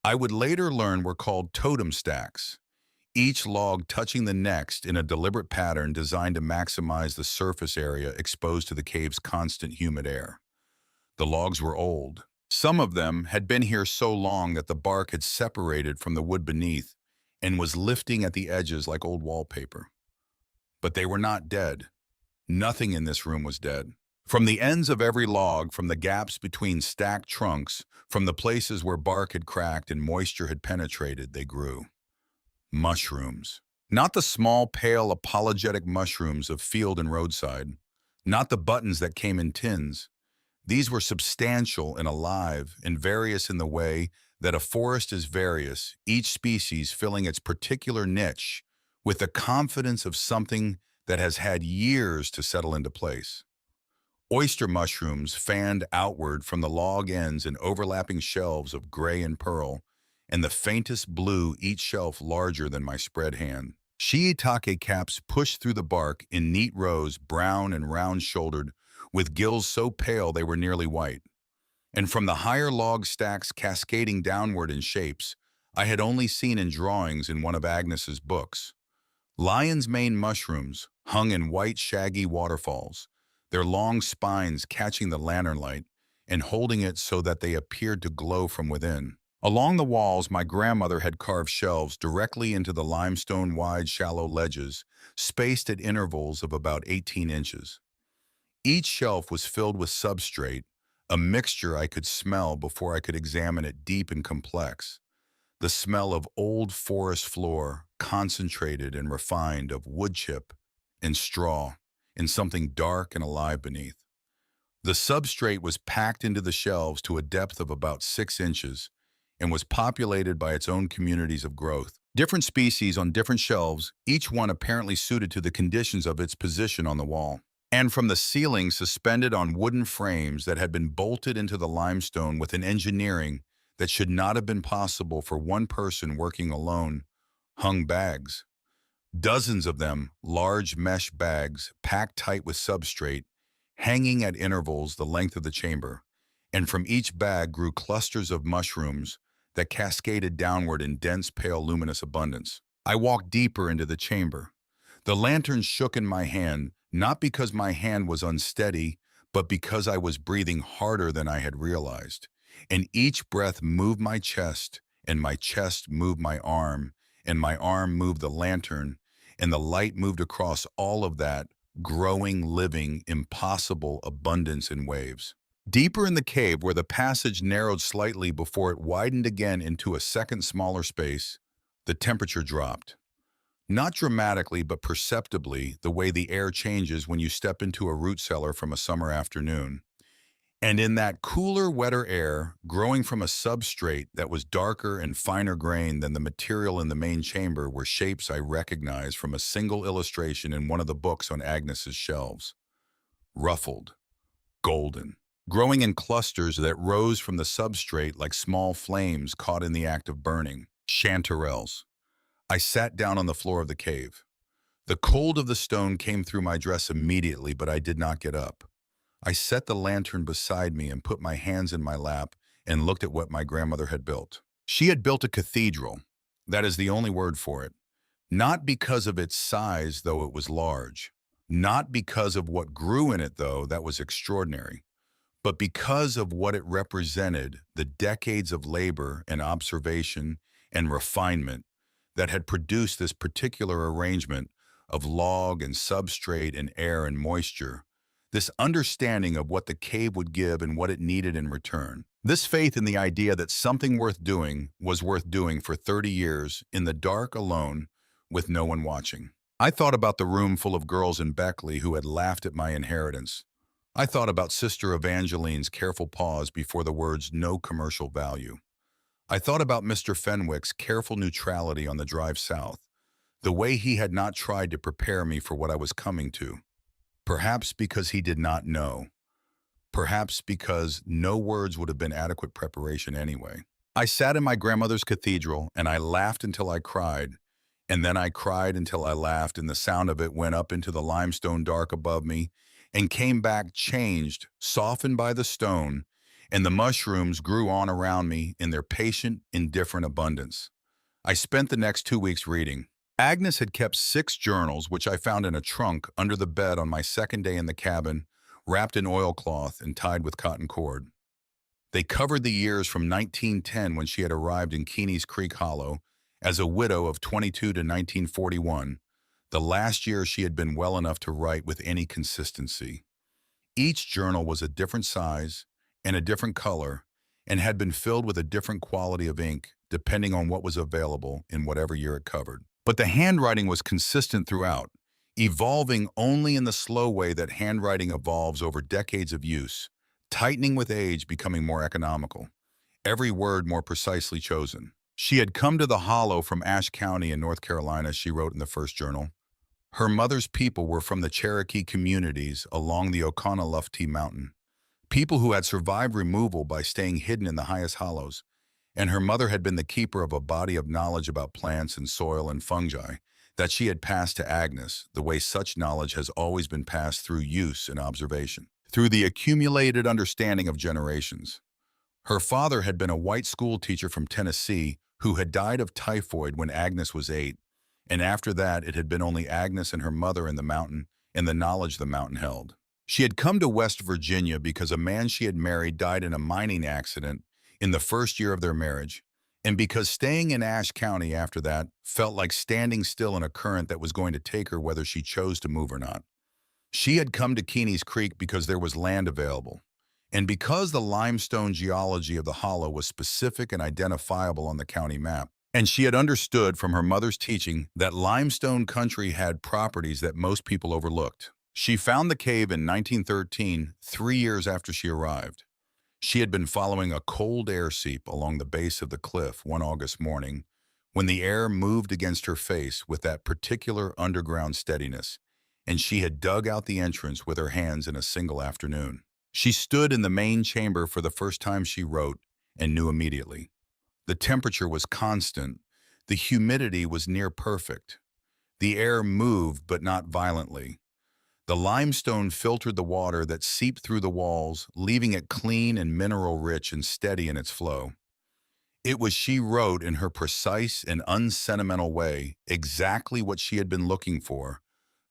I would later learn were called totem stacks, each log touching the next in a deliberate pattern designed to maximize the surface area exposed to the cave's constant humid air. The logs were old. Some of them had been here so long that the bark had separated from the wood beneath and was lifting at the edges like old wallpaper. But they were not dead. Nothing in this room was dead. From the ends of every log, from the gaps between stacked trunks, from the places where bark had cracked and moisture had penetrated, they grew. Mushrooms. Not the small, pale, apologetic mushrooms of field and roadside. Not the buttons that came in tins. These were substantial and alive and various in the way that a forest is various, each species filling its particular niche with the confidence of something that has had years to settle into place. Oyster mushrooms fanned outward from the log ends in overlapping shelves of gray and pearl, and the faintest blue each shelf larger than my spread hand. Shiitake caps pushed through the bark in neat rows, brown and round-shouldered, with gills so pale they were nearly white. And from the higher log stacks cascading downward in shapes I had only seen in drawings in one of Agnes's books. Lion's mane mushrooms hung in white, shaggy waterfalls, their long spines catching the lantern light and holding it so that they appeared to glow from within. Along the walls, my grandmother had carved shelves directly into the limestone-wide shallow ledges, spaced at intervals of about 18 inches. Each shelf was filled with substrate, a mixture I could smell before I could examine it, deep and complex. The smell of old forest floor, concentrated and refined, of wood chip and straw, and something dark and alive beneath. The substrate was packed into the shelves to a depth of about 6 inches and was populated by its own communities of growth. Different species on different shelves, each one apparently suited to the conditions of its position on the wall. And from the ceiling, suspended on wooden frames that had been bolted into the limestone with an engineering that should not have been possible for one person working alone, hung bags. Dozens of them, large mesh bags, packed tight with substrate, hanging at intervals the length of the chamber, and from each bag grew clusters of mushrooms that cascaded downward in dense, pale, luminous abundance. I walked deeper into the chamber. The lantern shook in my hand, not because my hand was unsteady, but because I was breathing harder than I had realized. And each breath moved my chest, and my chest moved my arm, and my arm moved the lantern, and the light moved across all of that growing, living, impossible abundance in waves. Deeper in the cave, where the passage narrowed slightly before it widened again into a second smaller space, the temperature dropped. Not dramatically, but perceptibly, the way the air changes when you step into a root cellar from a summer afternoon. And in that cooler, wetter air, growing from a substrate that was darker and finer grained than the material in the main chamber, were shapes I recognized from a single illustration in one of the books on Agnes's shelves. Ruffled, golden, growing in clusters that rose from the substrate like small flames caught in the act of burning. Chanterelles. I sat down on the floor of the cave. The cold of the stone came through my dress immediately, but I did not get up. I set the lantern beside me and put my hands in my lap and looked at what my grandmother had built. She had built a cathedral. That is the only word for it. Not because of its size, though it was large. Not because of what grew in it, though that was extraordinary. But because of what it represented, the decades of labor and observation and refinement that had produced this particular arrangement of log and substrate and air and moisture, this understanding of what the cave would give and what it needed in return. This faith in the idea that something worth doing was worth doing for 30 years in the dark alone with no one watching. I thought about the room full of girls in Beckley who had laughed at my inheritance. I thought about Sister Evangeline's careful pause before the words "no commercial value." I thought about Mr. Fenwick's careful neutrality on the drive south, the way he had not tried to prepare me for what I was coming to. Perhaps because he did not know. perhaps because no words would have been adequate preparation anyway. I sat in my grandmother's cathedral and I laughed until I cried, and then I cried until I laughed, and the sound of it went up into the limestone dark above me and came back changed, softened by the stone, and the mushrooms grew on around me in their patient, indifferent abundance. I spent the next 2 weeks reading. Agnes had kept 6 journals, which I found in a trunk under the bed on my second day in the cabin, wrapped in oilcloth and tied with cotton cord. They covered the years from 1910, when she had arrived in Keeney's Creek Hollow as a widow of 22, to 1941, the last year she had been well enough to write with any consistency. Each journal was a different size and a different color and had been filled with a different quality of ink depending on what was available in whatever year it covered. But the handwriting was consistent throughout, evolving only in the slow way that handwriting evolves over decades of use, tightening with age, becoming more economical, every word more precisely chosen. She had come to the Hollow from Ashe County in North Carolina, she wrote in the first journal. Her mother's people were from the Cherokee communities along the Oconaluftee Mountain, people who had survived removal by staying hidden in the highest hollows, and her mother had been the keeper of a body of knowledge about plants and soil and fungi that she had passed to Agnes, the way such knowledge has always been passed through use and observation, through the accumulated understanding of generations. Her father had been a white school teacher from Tennessee who had died of typhoid when Agnes was 8, and after that it had been only Agnes and her mother in the mountain and the knowledge the mountain held. She had come to West Virginia because a man she had married died in a mining accident in the first year of their marriage, and because staying in Ashe County after that felt like standing still in a current that was going to take her whether she chose to move or not. She had come to Keeney's Creek because there was land available, and because the limestone geology of the hollow was specific and identifiable on the county map. And she had understood from her mother's teaching that limestone country had properties that most people overlooked. She found the cave in 1913, 3 years after she arrived. She had been following a cold air seep along the base of the cliff one August morning when the air moved against her face with that particular underground steadiness, and she had dug out the entrance with her hands in a single afternoon. She stood in the main chamber for the first time, she wrote, and knew immediately. The temperature was constant. The humidity was near perfect. The air moved, but not violently. The limestone filtered the water that seeped through the walls, leaving it clean and mineral-rich and steady in its flow. It was, she wrote in her precise and unsentimental way, exactly what she had been looking for,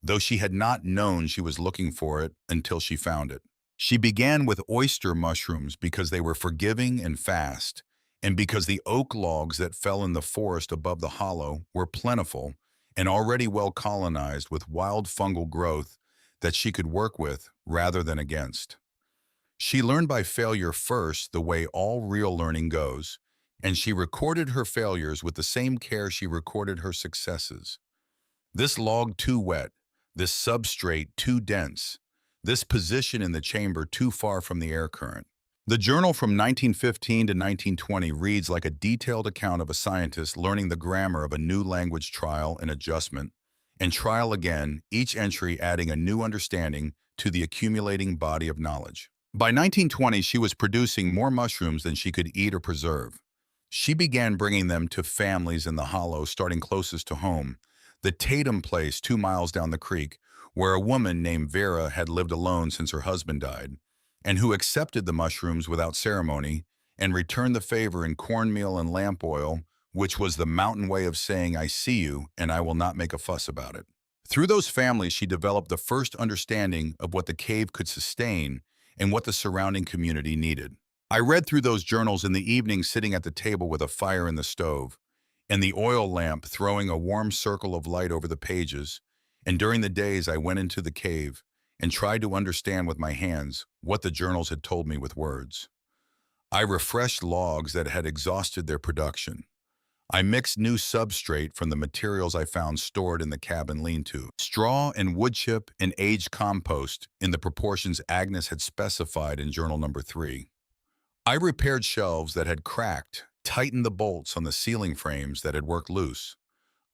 though she had not known she was looking for it until she found it. She began with oyster mushrooms because they were forgiving and fast, and because the oak logs that fell in the forest above the hollow were plentiful and already well colonized with wild fungal growth that she could work with rather than against. She learned by failure first, the way all real learning goes, and she recorded her failures with the same care she recorded her successes. This log too wet, this substrate too dense, this position in the chamber too far from the air current. The journal from 1915 to 1920 reads like a detailed account of a scientist learning the grammar of a new language, trial and adjustment, and trial again, each entry adding a new understanding to the accumulating body of knowledge. By 1920, she was producing more mushrooms than she could eat or preserve. She began bringing them to families in the hollow, starting closest to home, the Tatum place 2 miles down the creek, where a woman named Vera had lived alone since her husband died, and who accepted the mushrooms without ceremony and returned the favor in cornmeal and lamp oil, which was the mountain way of saying, I see you, and I will not make a fuss about it. Through those families, she developed the first understanding of what the cave could sustain and what the surrounding community needed. I read through those journals in the evening, sitting at the table with a fire in the stove, and the oil lamp throwing a warm circle of light over the pages, and during the days I went into the cave and tried to understand with my hands what the journals had told me with words. I refreshed logs that had exhausted their production. I mixed new substrate from the materials I found stored in the cabin lean-to, straw and wood chip and aged compost in the proportions Agnes had specified in journal number 3. I repaired shelves that had cracked, tightened the bolts on the ceiling frames that had worked loose.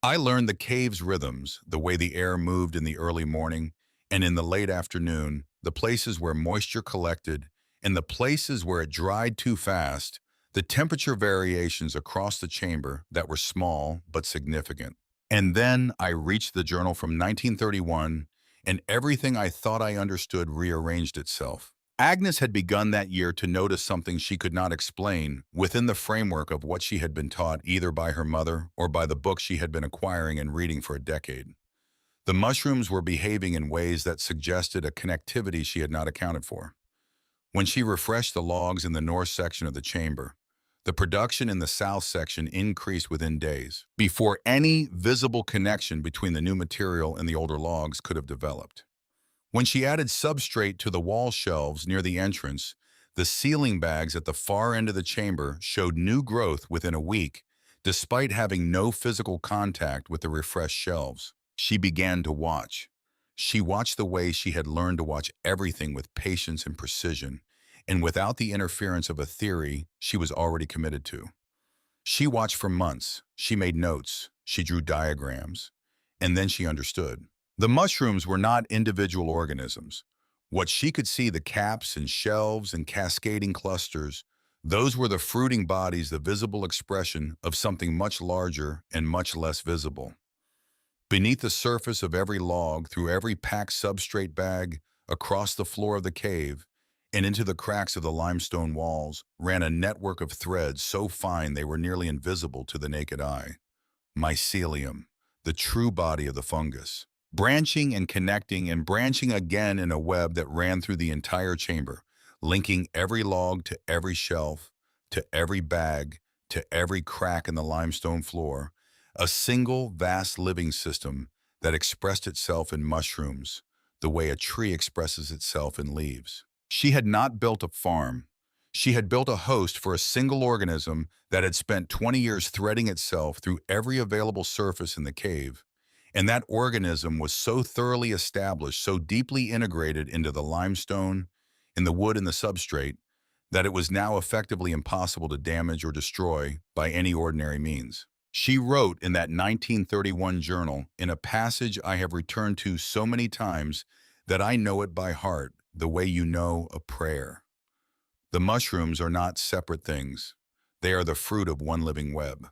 I learned the cave's rhythms, the way the air moved in the early morning and in the late afternoon, the places where moisture collected In the places where it dried too fast, the temperature variations across the chamber that were small but significant. And then I reached the journal from 1931, and everything I thought I understood rearranged itself. Agnes had begun that year to notice something she could not explain within the framework of what she had been taught either by her mother or by the books she had been acquiring and reading for a decade. The mushrooms were behaving in ways that suggested a connectivity she had not accounted for. When she refreshed the logs in the north section of the chamber, the production in the south section increased within days, before any visible connection between the new material and the older logs could have developed. When she added substrate to the wall shelves near the entrance, the ceiling bags at the far end of the chamber showed new growth within a week, despite having no physical contact with the refreshed shelves. She began to watch. She watched the way she had learned to watch everything with patience and precision, and without the interference of a theory she was already committed to. She watched for months. She made notes. She drew diagrams. And then she understood. The mushrooms were not individual organisms. What she could see, the caps and shelves and cascading clusters, those were the fruiting bodies, the visible expression of something much larger and much less visible. Beneath the surface of every log, through every packed substrate bag, across the floor of the cave, and into the cracks of the limestone walls, ran a network of threads so fine they were nearly invisible to the naked eye. Mycelium, the true body of the fungus, branching and branching again in a web that ran through the entire chamber, linking every log to every shelf, to every bag, to every crack in the limestone floor, a single vast living system that expressed itself in mushrooms the way a tree expresses itself in leaves. She had not built a farm. She had built a host for a single organism that had spent 20 years threading itself through every available surface in the cave. And that organism was so thoroughly established, so deeply integrated into the limestone, in the wood and the substrate, that it was now effectively impossible to damage or destroy by any ordinary means. She wrote in that 1931 journal, in a passage I have returned to so many times that I know it by heart, the way you know a prayer. The mushrooms are not separate things. They are the fruit of one living web.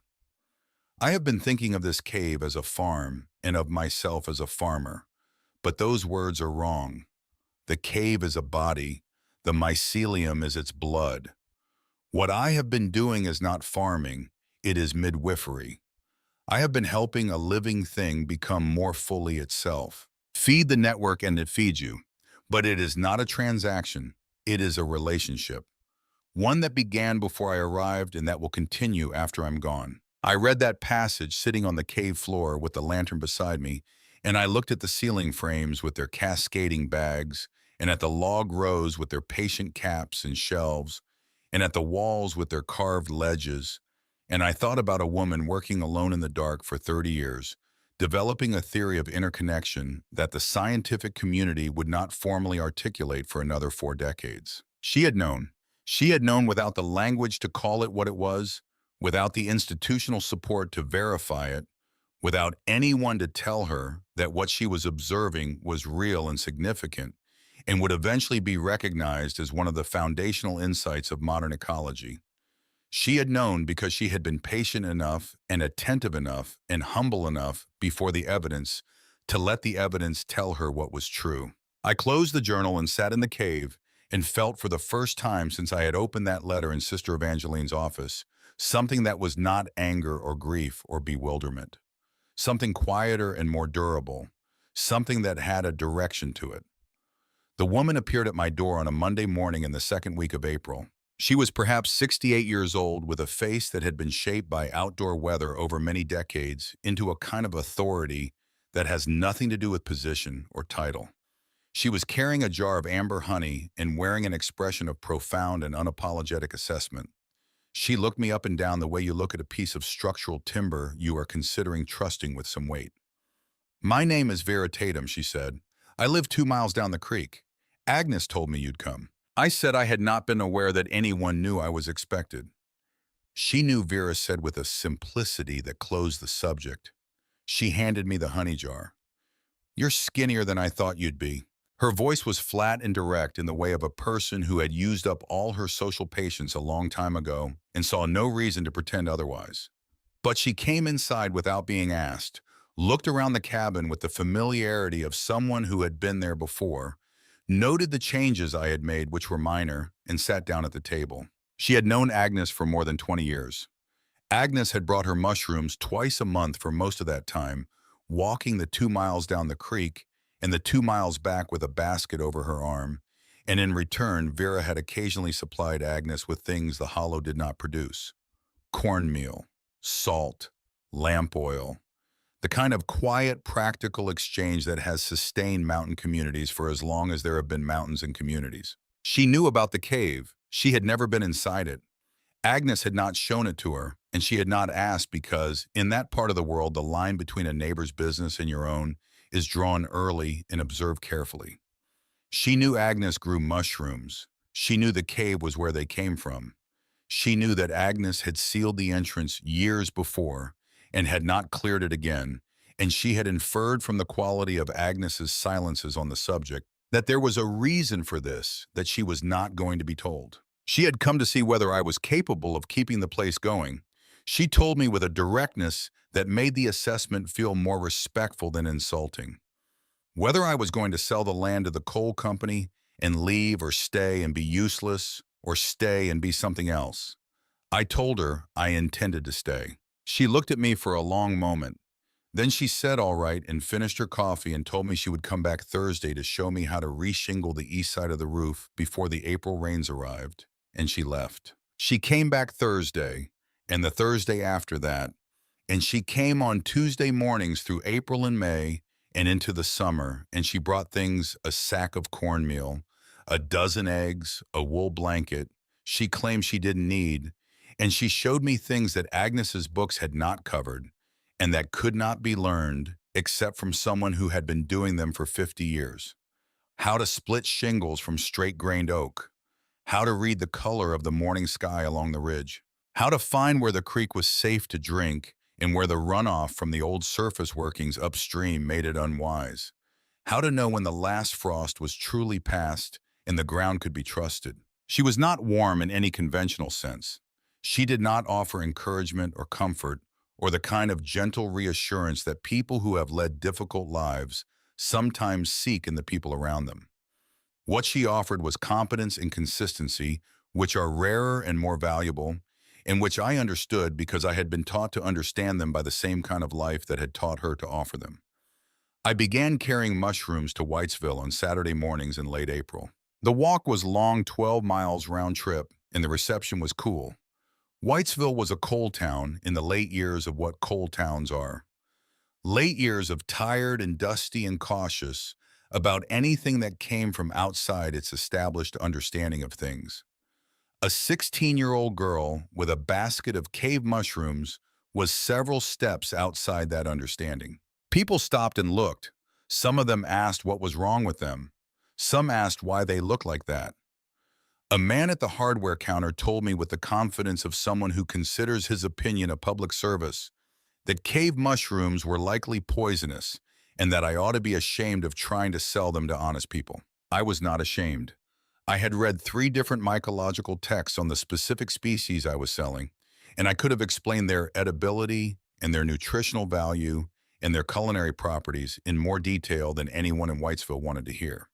I have been thinking of this cave as a farm and of myself as a farmer, but those words are wrong. The cave is a body. The mycelium is its blood. What I have been doing is not farming. It is midwifery. I have been helping a living thing become more fully itself. Feed the network and it feeds you. But it is not a transaction. It is a relationship. One that began before I arrived and that will continue after I'm gone. I read that passage sitting on the cave floor with the lantern beside me, and I looked at the ceiling frames with their cascading bags, and at the log rows with their patient caps and shelves, and at the walls with their carved ledges, and I thought about a woman working alone in the dark for 30 years, developing a theory of interconnection that the scientific community would not formally articulate for another 4 decades. She had known. She had known without the language to call it what it was, without the institutional support to verify it, without anyone to tell her that what she was observing was real and significant, and would eventually be recognized as one of the foundational insights of modern ecology. She had known because she had been patient enough and attentive enough and humble enough before the evidence to let the evidence tell her what was true. I closed the journal and sat in the cave and felt for the first time since I had opened that letter in Sister Evangeline's office something that was not anger or grief or bewilderment, something quieter and more durable, something that had a direction to it. The woman appeared at my door on a Monday morning in the second week of April. She was perhaps 68 years old with a face that had been shaped by outdoor weather over many decades into a kind of authority that has nothing to do with position or title. She was carrying a jar of amber honey and wearing an expression of profound and unapologetic assessment. She looked me up and down the way you look at a piece of structural timber you are considering trusting with some weight. "My name is Vera Tatum," she said. "I live 2 miles down the creek. Agnes told me you'd come." I said I had not been aware that anyone knew I was expected. "She knew," Vera said with a simplicity that closed the subject. She handed me the honey jar. "You're skinnier than I thought you'd be." Her voice was flat and direct in the way of a person who had used up all her social patience a long time ago and saw no reason to pretend otherwise. But she came inside without being asked, looked around the cabin with the familiarity of someone who had been there before, noted the changes I had made, which were minor, and sat down at the table. She had known Agnes for more than 20 years. Agnes had brought her mushrooms twice a month for most of that time, walking the 2 miles down the creek and the 2 miles back with a basket over her arm, and in return, Vera had occasionally supplied Agnes with things the hollow did not produce: cornmeal, salt, lamp oil, the kind of quiet, practical exchange that has sustained mountain communities for as long as there have been mountains and communities. She knew about the cave. She had never been inside it. Agnes had not shown it to her, and she had not asked because, in that part of the world, the line between a neighbor's business and your own is drawn early and observed carefully. She knew Agnes grew mushrooms. She knew the cave was where they came from. She knew that Agnes had sealed the entrance years before and had not cleared it again, and she had inferred from the quality of Agnes's silences on the subject that there was a reason for this that she was not going to be told. She had come to see whether I was capable of keeping the place going. She told me with a directness that made the assessment feel more respectful than insulting. Whether I was going to sell the land to the coal company and leave, or stay and be useless, or stay and be something else. I told her I intended to stay. She looked at me for a long moment. Then she said all right and finished her coffee and told me she would come back Thursday to show me how to reshingle the east side of the roof before the April rains arrived, and she left. She came back Thursday, and the Thursday after that, and she came on Tuesday mornings through April and May and into the summer, and she brought things: a sack of cornmeal, a dozen eggs, a wool blanket she claimed she didn't need, and she showed me things that Agnes's books had not covered and that could not be learned except from someone who had been doing them for 50 years. How to split shingles from straight-grained oak, how to read the color of the morning sky along the ridge, how to find where the creek was safe to drink and where the runoff from the old surface workings upstream made it unwise, how to know when the last frost was truly past and the ground could be trusted. She was not warm in any conventional sense. She did not offer encouragement or comfort or the kind of gentle reassurance that people who have led difficult lives sometimes seek in the people around them. What she offered was competence and consistency, which are rarer and more valuable, and which I understood because I had been taught to understand them by the same kind of life that had taught her to offer them. I began carrying mushrooms to Whitesville on Saturday mornings in late April. The walk was long, 12 miles round trip, and the reception was cool. Whitesville was a coal town in the late years of what coal towns are. Late years of tired and dusty and cautious about anything that came from outside its established understanding of things. A 16-year-old girl with a basket of cave mushrooms was several steps outside that understanding. People stopped and looked. Some of them asked what was wrong with them. Some asked why they looked like that. A man at the hardware counter told me with the confidence of someone who considers his opinion a public service that cave mushrooms were likely poisonous and that I ought to be ashamed of trying to sell them to honest people. I was not ashamed. I had read 3 different mycological texts on the specific species I was selling, and I could have explained their edibility and their nutritional value and their culinary properties in more detail than anyone in Whitesville wanted to hear.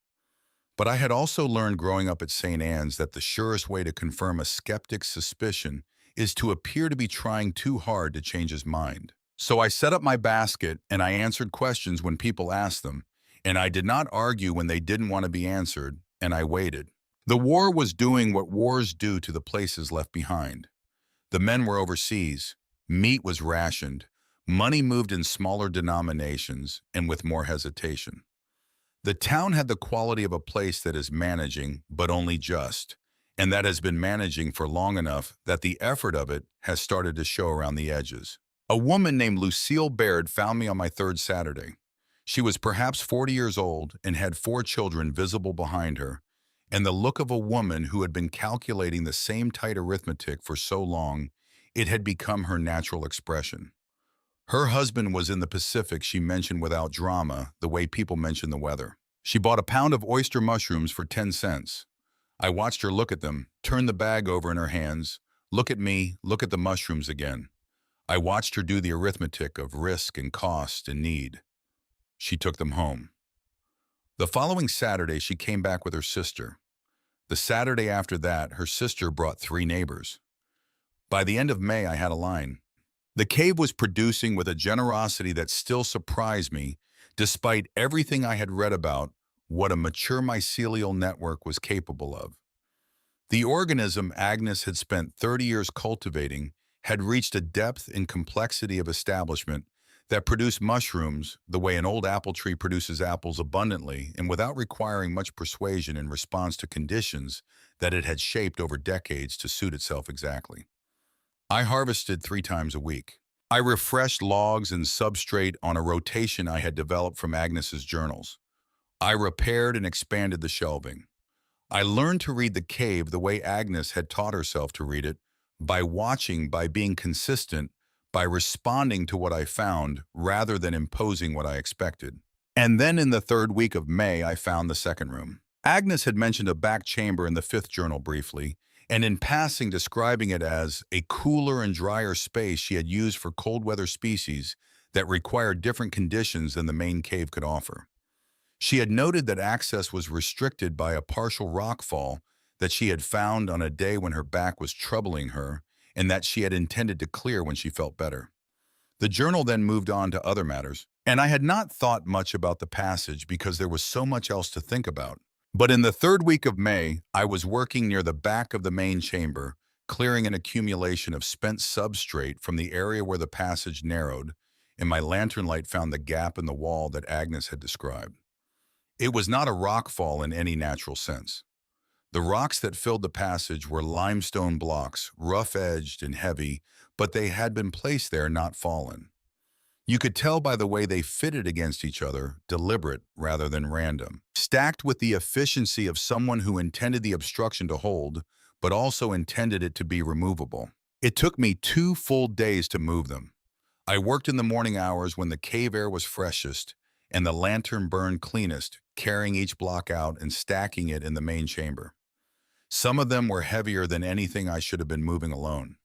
But I had also learned growing up at St. Anne's that the surest way to confirm a skeptic's suspicion is to appear to be trying too hard to change his mind. So I set up my basket and I answered questions when people asked them, and I did not argue when they didn't want to be answered, and I waited. The war was doing what wars do to the places left behind. The men were overseas, meat was rationed, money moved in smaller denominations and with more hesitation. The town had the quality of a place that is managing, but only just, and that has been managing for long enough that the effort of it has started to show around the edges. A woman named Lucille Baird found me on my 3rd Saturday. She was perhaps 40 years old and had 4 children visible behind her, and the look of a woman who had been calculating the same tight arithmetic for so long, it had become her natural expression. Her husband was in the Pacific, she mentioned without drama, the way people mention the weather. She bought a pound of oyster mushrooms for 10 cents. I watched her look at them, turn the bag over in her hands, look at me, look at the mushrooms again. I watched her do the arithmetic of risk and cost and need. She took them home. The following Saturday, she came back with her sister. The Saturday after that, her sister brought 3 neighbors. By the end of May, I had a line. The cave was producing with a generosity that still surprised me, despite everything I had read about what a mature mycelial network was capable of. The organism Agnes had spent 30 years cultivating had reached a depth and complexity of establishment that produced mushrooms the way an old apple tree produces apples abundantly and without requiring much persuasion in response to conditions that it had shaped over decades to suit itself exactly. I harvested 3 times a week. I refreshed logs and substrate on a rotation I had developed from Agnes's journals. I repaired and expanded the shelving. I learned to read the cave the way Agnes had taught herself to read it, by watching, by being consistent, by responding to what I found rather than imposing what I expected. And then in the 3rd week of May, I found the second room. Agnes had mentioned a back chamber in the 5th journal briefly, and in passing describing it as a cooler and drier space she had used for cold weather species that required different conditions than the main cave could offer. She had noted that access was restricted by a partial rockfall that she had found on a day when her back was troubling her and that she had intended to clear when she felt better. The journal then moved on to other matters, and I had not thought much about the passage because there was so much else to think about. But in the 3rd week of May, I was working near the back of the main chamber, clearing an accumulation of spent substrate from the area where the passage narrowed, and my lantern light found the gap in the wall that Agnes had described. It was not a rockfall in any natural sense. The rocks that filled the passage were limestone blocks, rough-edged and heavy, but they had been placed there, not fallen. You could tell by the way they fitted against each other, deliberate rather than random, stacked with the efficiency of someone who intended the obstruction to hold, but also intended it to be removable. It took me 2 full days to move them. I worked in the morning hours when the cave air was freshest and the lantern burned cleanest, carrying each block out and stacking it in the main chamber. Some of them were heavier than anything I should have been moving alone.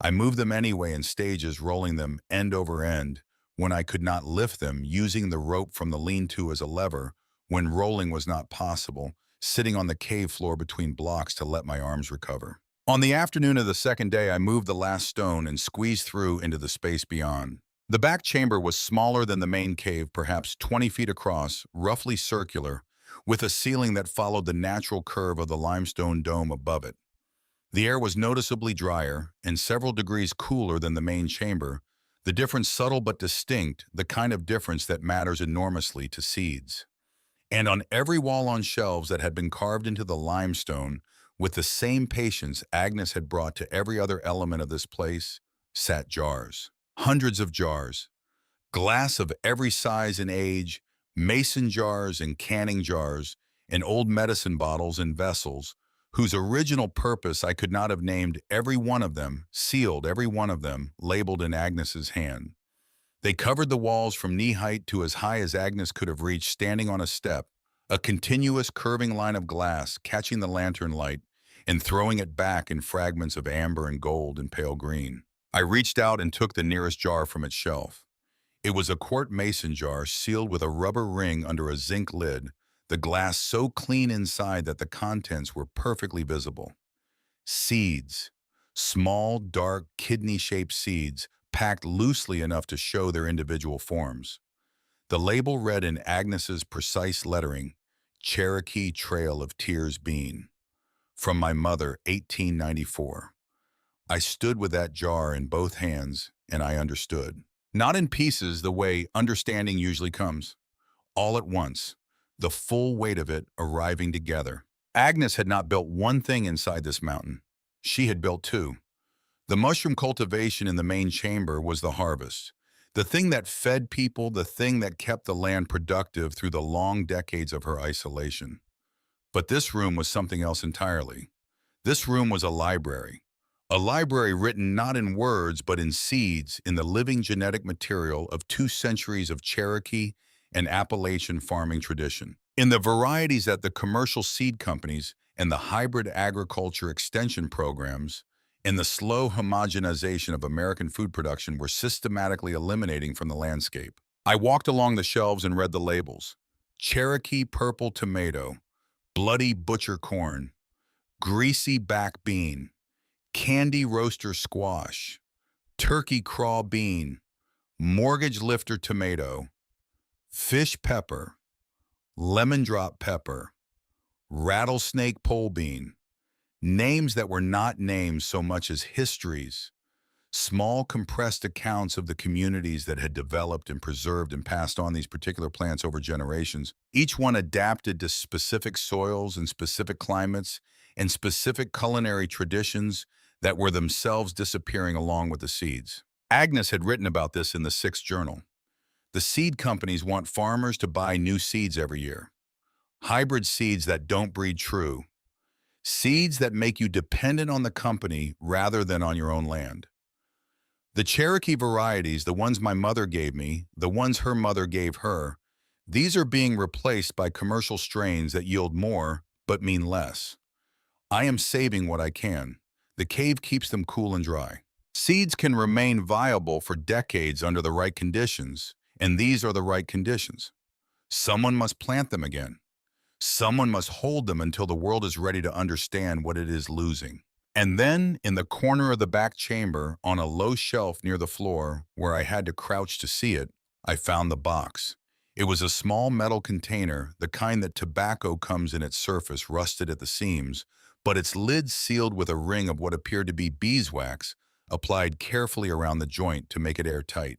I moved them anyway in stages, rolling them end over end when I could not lift them, using the rope from the lean-to as a lever when rolling was not possible, sitting on the cave floor between blocks to let my arms recover. On the afternoon of the 2nd day, I moved the last stone and squeezed through into the space beyond. The back chamber was smaller than the main cave, perhaps 20 feet across, roughly circular, with a ceiling that followed the natural curve of the limestone dome above it. The air was noticeably drier and several degrees cooler than the main chamber, the difference subtle but distinct, the kind of difference that matters enormously to seeds. And on every wall on shelves that had been carved into the limestone, with the same patience Agnes had brought to every other element of this place, sat jars. Hundreds of jars, glass of every size and age, mason jars and canning jars, and old medicine bottles and vessels, whose original purpose I could not have named, every one of them, sealed, every one of them, labeled in Agnes's hand. They covered the walls from knee height to as high as Agnes could have reached standing on a step, a continuous curving line of glass catching the lantern light and throwing it back in fragments of amber and gold and pale green. I reached out and took the nearest jar from its shelf. It was a quart mason jar sealed with a rubber ring under a zinc lid, the glass so clean inside that the contents were perfectly visible. Seeds. Small, dark, kidney-shaped seeds, packed loosely enough to show their individual forms. The label read in Agnes's precise lettering, Cherokee Trail of Tears Bean. From my mother, 1894. I stood with that jar in both hands, and I understood. Not in pieces the way understanding usually comes. All at once, the full weight of it arriving together. Agnes had not built one thing inside this mountain. She had built 2. The mushroom cultivation in the main chamber was the harvest. The thing that fed people, the thing that kept the land productive through the long decades of her isolation. But this room was something else entirely. This room was a library. A library written not in words but in seeds, in the living genetic material of 2 centuries of Cherokee and Appalachian farming tradition. In the varieties at the commercial seed companies and the hybrid agriculture extension programs, and the slow homogenization of American food production were systematically eliminating from the landscape. I walked along the shelves and read the labels. Cherokee purple tomato, bloody butcher corn, greasy back bean, candy roaster squash, turkey craw bean, mortgage lifter tomato, fish pepper, lemon drop pepper, rattlesnake pole bean, names that were not names so much as histories, small compressed accounts of the communities that had developed and preserved and passed on these particular plants over generations, each one adapted to specific soils and specific climates and specific culinary traditions that were themselves disappearing along with the seeds. Agnes had written about this in the sixth journal. The seed companies want farmers to buy new seeds every year. Hybrid seeds that don't breed true. Seeds that make you dependent on the company rather than on your own land. The Cherokee varieties, the ones my mother gave me, the ones her mother gave her, these are being replaced by commercial strains that yield more but mean less. I am saving what I can. The cave keeps them cool and dry. Seeds can remain viable for decades under the right conditions, and these are the right conditions. Someone must plant them again. Someone must hold them until the world is ready to understand what it is losing. And then, in the corner of the back chamber, on a low shelf near the floor, where I had to crouch to see it, I found the box. It was a small metal container, the kind that tobacco comes in its surface, rusted at the seams, but its lid sealed with a ring of what appeared to be beeswax, applied carefully around the joint to make it airtight.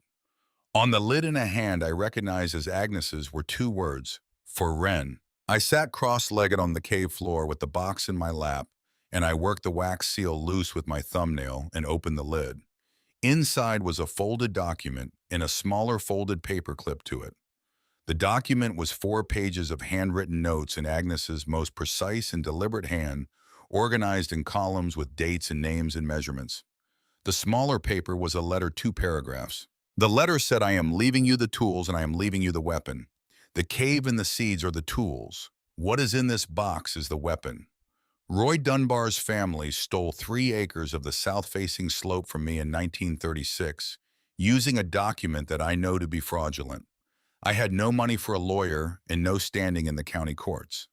On the lid in a hand I recognized as Agnes's were two words, for Wren. I sat cross-legged on the cave floor with the box in my lap, and I worked the wax seal loose with my thumbnail and opened the lid. Inside was a folded document and a smaller folded paper clip to it. The document was 4 pages of handwritten notes in Agnes's most precise and deliberate hand, organized in columns with dates and names and measurements. The smaller paper was a letter, 2 paragraphs. The letter said, I am leaving you the tools and I am leaving you the weapon. The cave and the seeds are the tools. What is in this box is the weapon. Roy Dunbar's family stole 3 acres of the south-facing slope from me in 1936, using a document that I know to be fraudulent. I had no money for a lawyer and no standing in the county courts.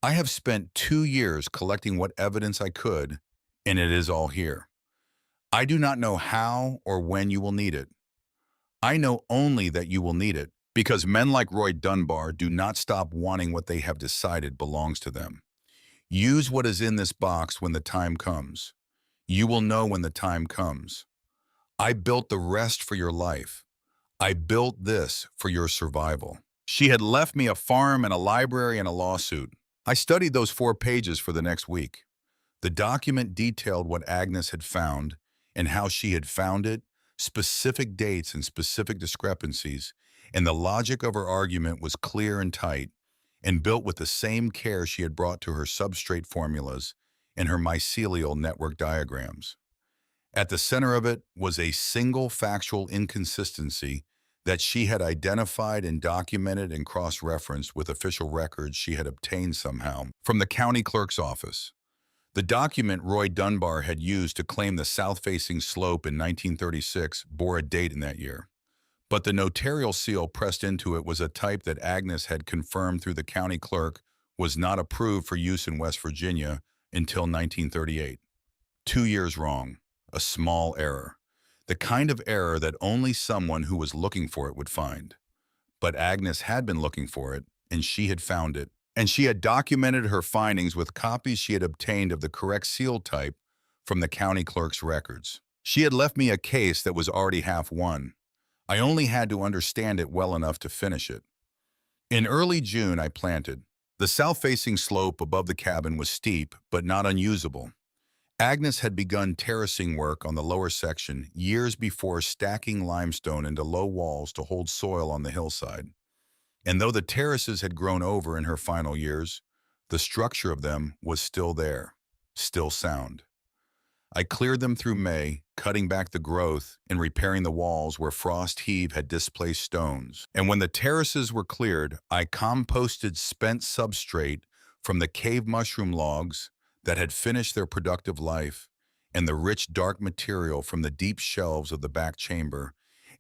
I have spent 2 years collecting what evidence I could, and it is all here. I do not know how or when you will need it. I know only that you will need it, because men like Roy Dunbar do not stop wanting what they have decided belongs to them. Use what is in this box when the time comes. You will know when the time comes. I built the rest for your life. I built this for your survival. She had left me a farm and a library and a lawsuit. I studied those 4 pages for the next week. The document detailed what Agnes had found and how she had found it, specific dates and specific discrepancies, and the logic of her argument was clear and tight, and built with the same care she had brought to her substrate formulas and her mycelial network diagrams. At the center of it was a single factual inconsistency that she had identified and documented and cross-referenced with official records she had obtained somehow from the county clerk's office. The document Roy Dunbar had used to claim the south-facing slope in 1936 bore a date in that year. But the notarial seal pressed into it was a type that Agnes had confirmed through the county clerk was not approved for use in West Virginia until 1938. 2 years wrong. A small error. The kind of error that only someone who was looking for it would find. But Agnes had been looking for it, and she had found it. And she had documented her findings with copies she had obtained of the correct seal type from the county clerk's records. She had left me a case that was already half won. I only had to understand it well enough to finish it. In early June, I planted. The south-facing slope above the cabin was steep, but not unusable. Agnes had begun terracing work on the lower section years before, stacking limestone into low walls to hold soil on the hillside. And though the terraces had grown over in her final years, the structure of them was still there, still sound. I cleared them through May, cutting back the growth and repairing the walls where frost heave had displaced stones. And when the terraces were cleared, I composted spent substrate from the cave mushroom logs that had finished their productive life and the rich dark material from the deep shelves of the back chamber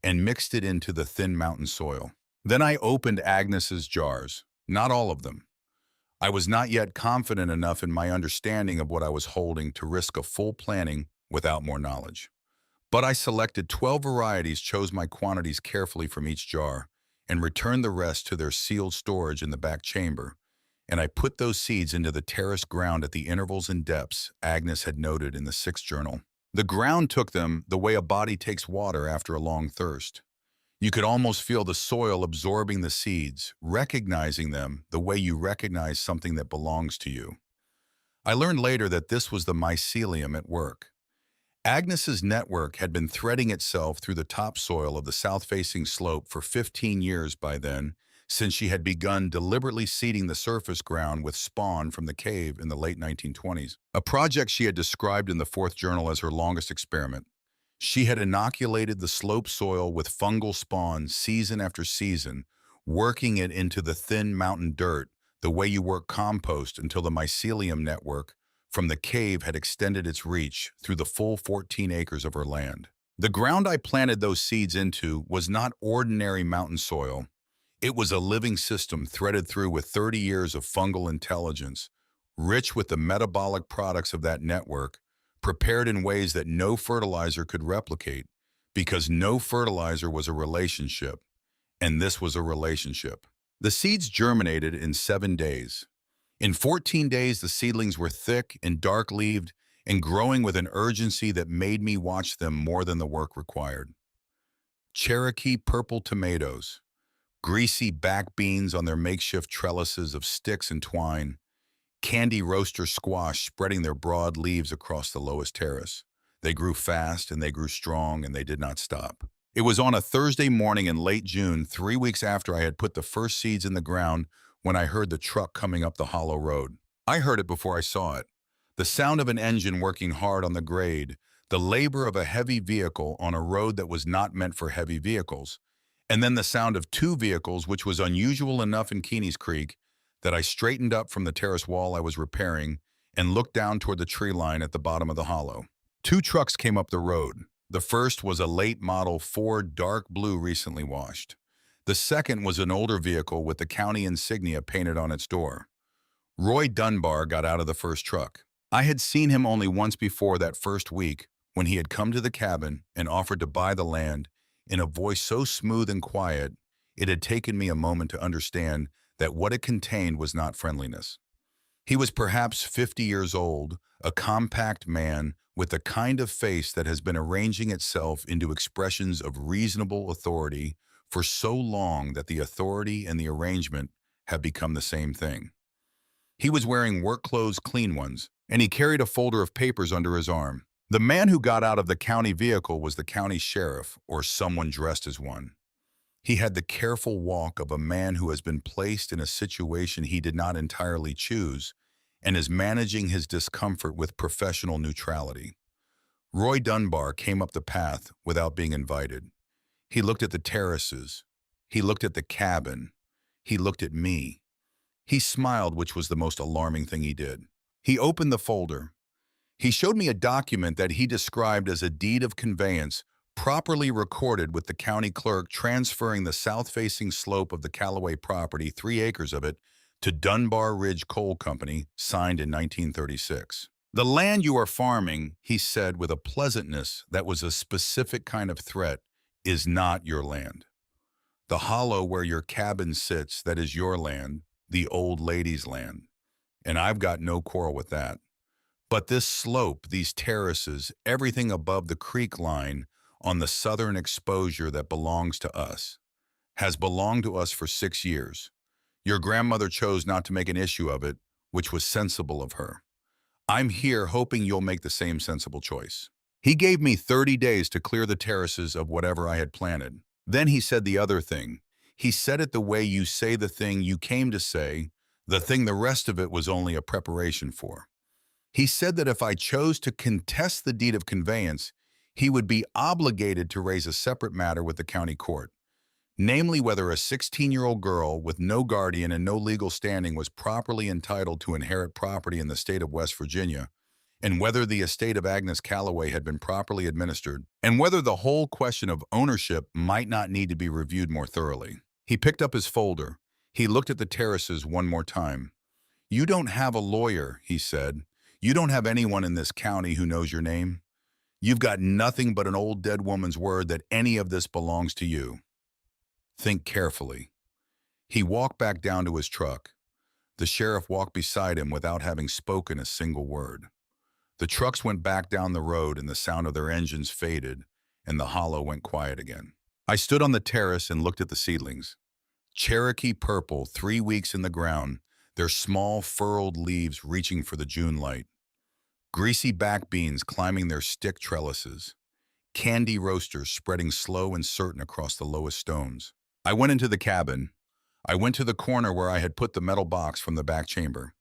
and mixed it into the thin mountain soil. Then I opened Agnes's jars, not all of them. I was not yet confident enough in my understanding of what I was holding to risk a full planting without more knowledge. But I selected 12 varieties, chose my quantities carefully from each jar, and returned the rest to their sealed storage in the back chamber. And I put those seeds into the terraced ground at the intervals and depths Agnes had noted in the sixth journal. The ground took them the way a body takes water after a long thirst. You could almost feel the soil absorbing the seeds, recognizing them the way you recognize something that belongs to you. I learned later that this was the mycelium at work. Agnes's network had been threading itself through the topsoil of the south-facing slope for 15 years by then, since she had begun deliberately seeding the surface ground with spawn from the cave in the late 1920s, a project she had described in the fourth journal as her longest experiment. She had inoculated the slope soil with fungal spawn season after season, working it into the thin mountain dirt, the way you work compost until the mycelium network from the cave had extended its reach through the full 14 acres of her land. The ground I planted those seeds into was not ordinary mountain soil. It was a living system threaded through with 30 years of fungal intelligence, rich with the metabolic products of that network, prepared in ways that no fertilizer could replicate, because no fertilizer was a relationship, and this was a relationship. The seeds germinated in 7 days. In 14 days, the seedlings were thick and dark-leaved and growing with an urgency that made me watch them more than the work required. Cherokee purple tomatoes, greasy back beans on their makeshift trellises of sticks and twine, candy roaster squash spreading their broad leaves across the lowest terrace. They grew fast and they grew strong and they did not stop. It was on a Thursday morning in late June, 3 weeks after I had put the first seeds in the ground, when I heard the truck coming up the hollow road. I heard it before I saw it. The sound of an engine working hard on the grade, the labor of a heavy vehicle on a road that was not meant for heavy vehicles, and then the sound of two vehicles, which was unusual enough in Keeney's Creek, that I straightened up from the terrace wall I was repairing and looked down toward the tree line at the bottom of the hollow. Two trucks came up the road. The first was a late model Ford dark blue recently washed. The second was an older vehicle with the county insignia painted on its door. Roy Dunbar got out of the first truck. I had seen him only once before that first week when he had come to the cabin and offered to buy the land in a voice so smooth and quiet it had taken me a moment to understand that what it contained was not friendliness. He was perhaps 50 years old, a compact man with the kind of face that has been arranging itself into expressions of reasonable authority for so long that the authority and the arrangement have become the same thing. He was wearing work clothes, clean ones, and he carried a folder of papers under his arm. The man who got out of the county vehicle was the county sheriff, or someone dressed as one. He had the careful walk of a man who has been placed in a situation he did not entirely choose and is managing his discomfort with professional neutrality. Roy Dunbar came up the path without being invited. He looked at the terraces. He looked at the cabin. He looked at me. He smiled, which was the most alarming thing he did. He opened the folder. He showed me a document that he described as a deed of conveyance properly recorded with the county clerk transferring the south-facing slope of the Callaway property, 3 acres of it, to Dunbar Ridge Coal Company, signed in 1936. The land you are farming, he said with a pleasantness that was a specific kind of threat, is not your land. The hollow where your cabin sits, that is your land, the old lady's land. And I've got no quarrel with that. But this slope, these terraces, everything above the creek line on the southern exposure that belongs to us, has belonged to us for 6 years. Your grandmother chose not to make an issue of it, which was sensible of her. I'm here hoping you'll make the same sensible choice. He gave me 30 days to clear the terraces of whatever I had planted. Then he said the other thing. He said it the way you say the thing you came to say, the thing the rest of it was only a preparation for. He said that if I chose to contest the deed of conveyance, he would be obligated to raise a separate matter with the county court, namely whether a 16-year-old girl with no guardian and no legal standing was properly entitled to inherit property in the state of West Virginia, and whether the estate of Agnes Calloway had been properly administered, and whether the whole question of ownership might not need to be reviewed more thoroughly. He picked up his folder. He looked at the terraces one more time. "You don't have a lawyer," he said. "You don't have anyone in this county who knows your name. You've got nothing but an old dead woman's word that any of this belongs to you. Think carefully." He walked back down to his truck. The sheriff walked beside him without having spoken a single word. The trucks went back down the road and the sound of their engines faded, and the hollow went quiet again. I stood on the terrace and looked at the seedlings. Cherokee purple, 3 weeks in the ground, their small furrowed leaves reaching for the June light. Greasy back beans climbing their stick trellises. Candy roasters spreading slow and certain across the lowest stones. I went into the cabin. I went to the corner where I had put the metal box from the back chamber.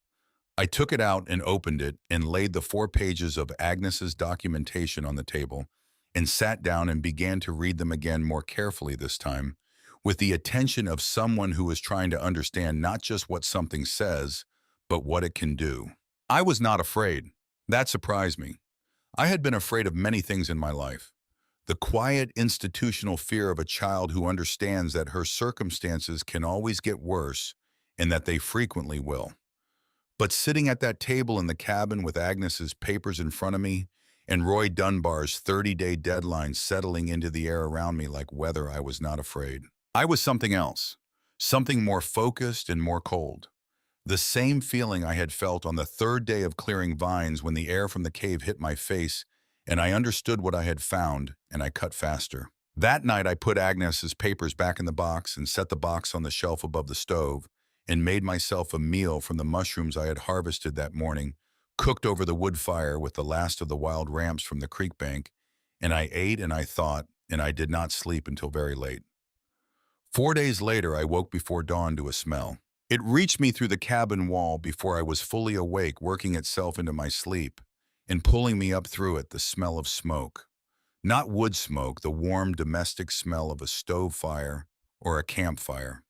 I took it out and opened it and laid the 4 pages of Agnes's documentation on the table and sat down and began to read them again more carefully this time, with the attention of someone who is trying to understand not just what something says, but what it can do. I was not afraid. That surprised me. I had been afraid of many things in my life. The quiet institutional fear of a child who understands that her circumstances can always get worse and that they frequently will. But sitting at that table in the cabin with Agnes's papers in front of me and Roy Dunbar's 30-day deadline settling into the air around me like weather, I was not afraid. I was something else, something more focused and more cold. The same feeling I had felt on the 3rd day of clearing vines when the air from the cave hit my face and I understood what I had found and I cut faster. That night I put Agnes's papers back in the box and set the box on the shelf above the stove and made myself a meal from the mushrooms I had harvested that morning, cooked over the wood fire with the last of the wild ramps from the creek bank, and I ate and I thought, and I did not sleep until very late. 4 days later, I woke before dawn to a smell. It reached me through the cabin wall before I was fully awake, working itself into my sleep, and pulling me up through it, the smell of smoke. Not wood smoke, the warm domestic smell of a stove fire or a campfire.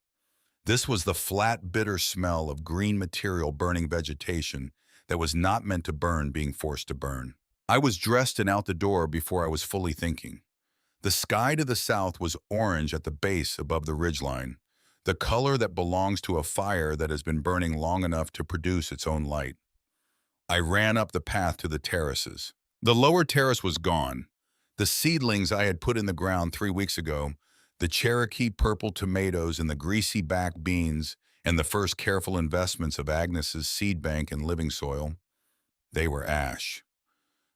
This was the flat, bitter smell of green material burning vegetation that was not meant to burn being forced to burn. I was dressed and out the door before I was fully thinking. The sky to the south was orange at the base above the ridgeline, the color that belongs to a fire that has been burning long enough to produce its own light. I ran up the path to the terraces. The lower terrace was gone. The seedlings I had put in the ground 3 weeks ago, the Cherokee purple tomatoes and the greasy back beans and the first careful investments of Agnes's seed bank and living soil, they were ash.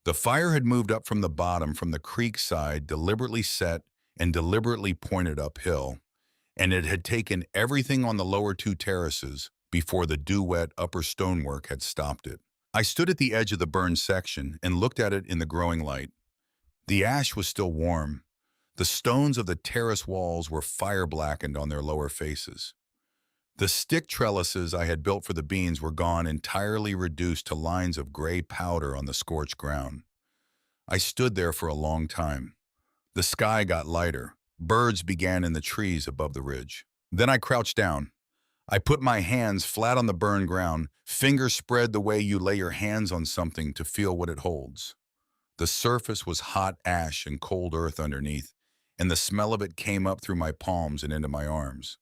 The fire had moved up from the bottom from the creek side, deliberately set and deliberately pointed uphill, and it had taken everything on the lower 2 terraces before the dew-wet upper stonework had stopped it. I stood at the edge of the burned section and looked at it in the growing light. The ash was still warm. The stones of the terrace walls were fire-blackened on their lower faces. The stick trellises I had built for the beans were gone, entirely reduced to lines of gray powder on the scorched ground. I stood there for a long time. The sky got lighter. Birds began in the trees above the ridge. Then I crouched down. I put my hands flat on the burned ground, fingers spread the way you lay your hands on something to feel what it holds. The surface was hot ash and cold earth underneath, and the smell of it came up through my palms and into my arms.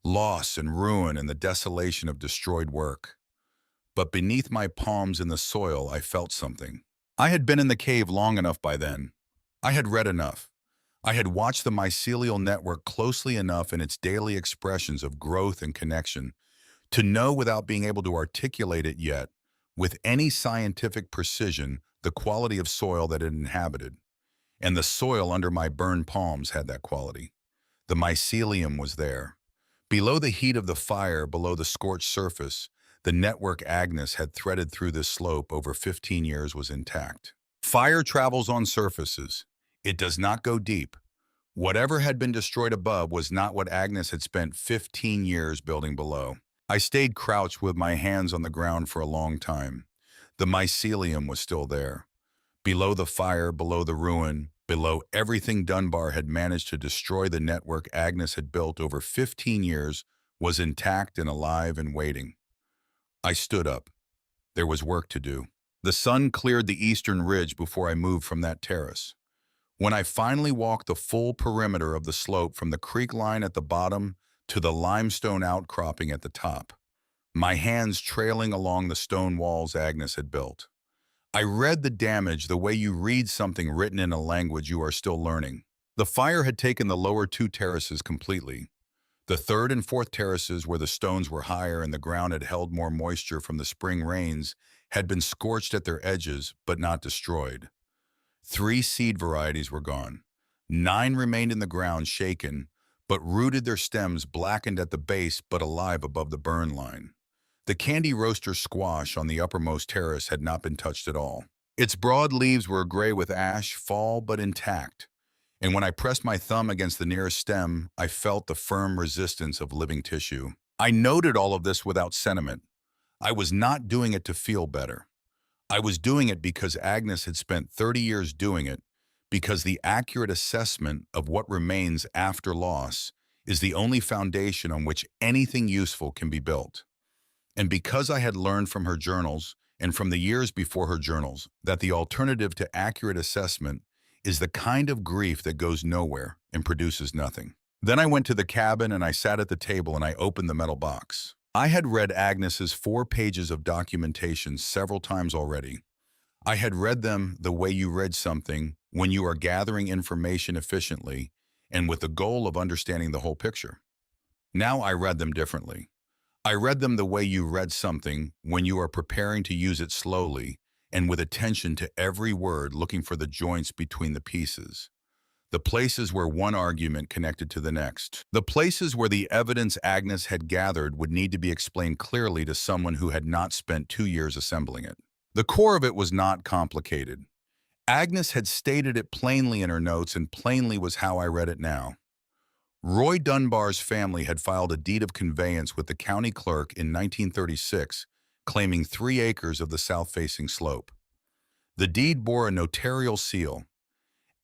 Loss and ruin and the desolation of destroyed work. But beneath my palms in the soil, I felt something. I had been in the cave long enough by then. I had read enough. I had watched the mycelial network closely enough in its daily expressions of growth and connection to know, without being able to articulate it yet, with any scientific precision, the quality of soil that it inhabited. And the soil under my burned palms had that quality. The mycelium was there. Below the heat of the fire, below the scorched surface, the network Agnes had threaded through this slope over 15 years was intact. Fire travels on surfaces. It does not go deep. Whatever had been destroyed above was not what Agnes had spent 15 years building below. I stayed crouched with my hands on the ground for a long time. The mycelium was still there. Below the fire, below the ruin, below everything Dunbar had managed to destroy, the network Agnes had built over 15 years was intact and alive and waiting. I stood up. There was work to do. The sun cleared the eastern ridge before I moved from that terrace. When I finally walked the full perimeter of the slope from the creek line at the bottom to the limestone outcropping at the top, my hands trailing along the stone walls Agnes had built, I read the damage the way you read something written in a language you are still learning. The fire had taken the lower two terraces completely. The third and fourth terraces, where the stones were higher and the ground had held more moisture from the spring rains, had been scorched at their edges but not destroyed. 3 seed varieties were gone. 9 remained in the ground, shaken, but rooted, their stems blackened at the base but alive above the burn line. The candy roaster squash on the uppermost terrace had not been touched at all. Its broad leaves were gray with ash, fall but intact, and when I pressed my thumb against the nearest stem, I felt the firm resistance of living tissue. I noted all of this without sentiment. I was not doing it to feel better. I was doing it because Agnes had spent 30 years doing it, because the accurate assessment of what remains after loss is the only foundation on which anything useful can be built. And because I had learned from her journals and from the years before her journals that the alternative to accurate assessment is the kind of grief that goes nowhere and produces nothing. Then I went to the cabin and I sat at the table and I opened the metal box. I had read Agnes's 4 pages of documentation several times already. I had read them the way you read something when you are gathering information efficiently and with the goal of understanding the whole picture. Now I read them differently. I read them the way you read something when you are preparing to use it slowly and with attention to every word, looking for the joints between the pieces. The places where one argument connected to the next. The places where the evidence Agnes had gathered would need to be explained clearly to someone who had not spent 2 years assembling it. The core of it was not complicated. Agnes had stated it plainly in her notes, and plainly was how I read it now. Roy Dunbar's family had filed a deed of conveyance with the county clerk in 1936, claiming 3 acres of the south-facing slope. The deed bore a notarial seal.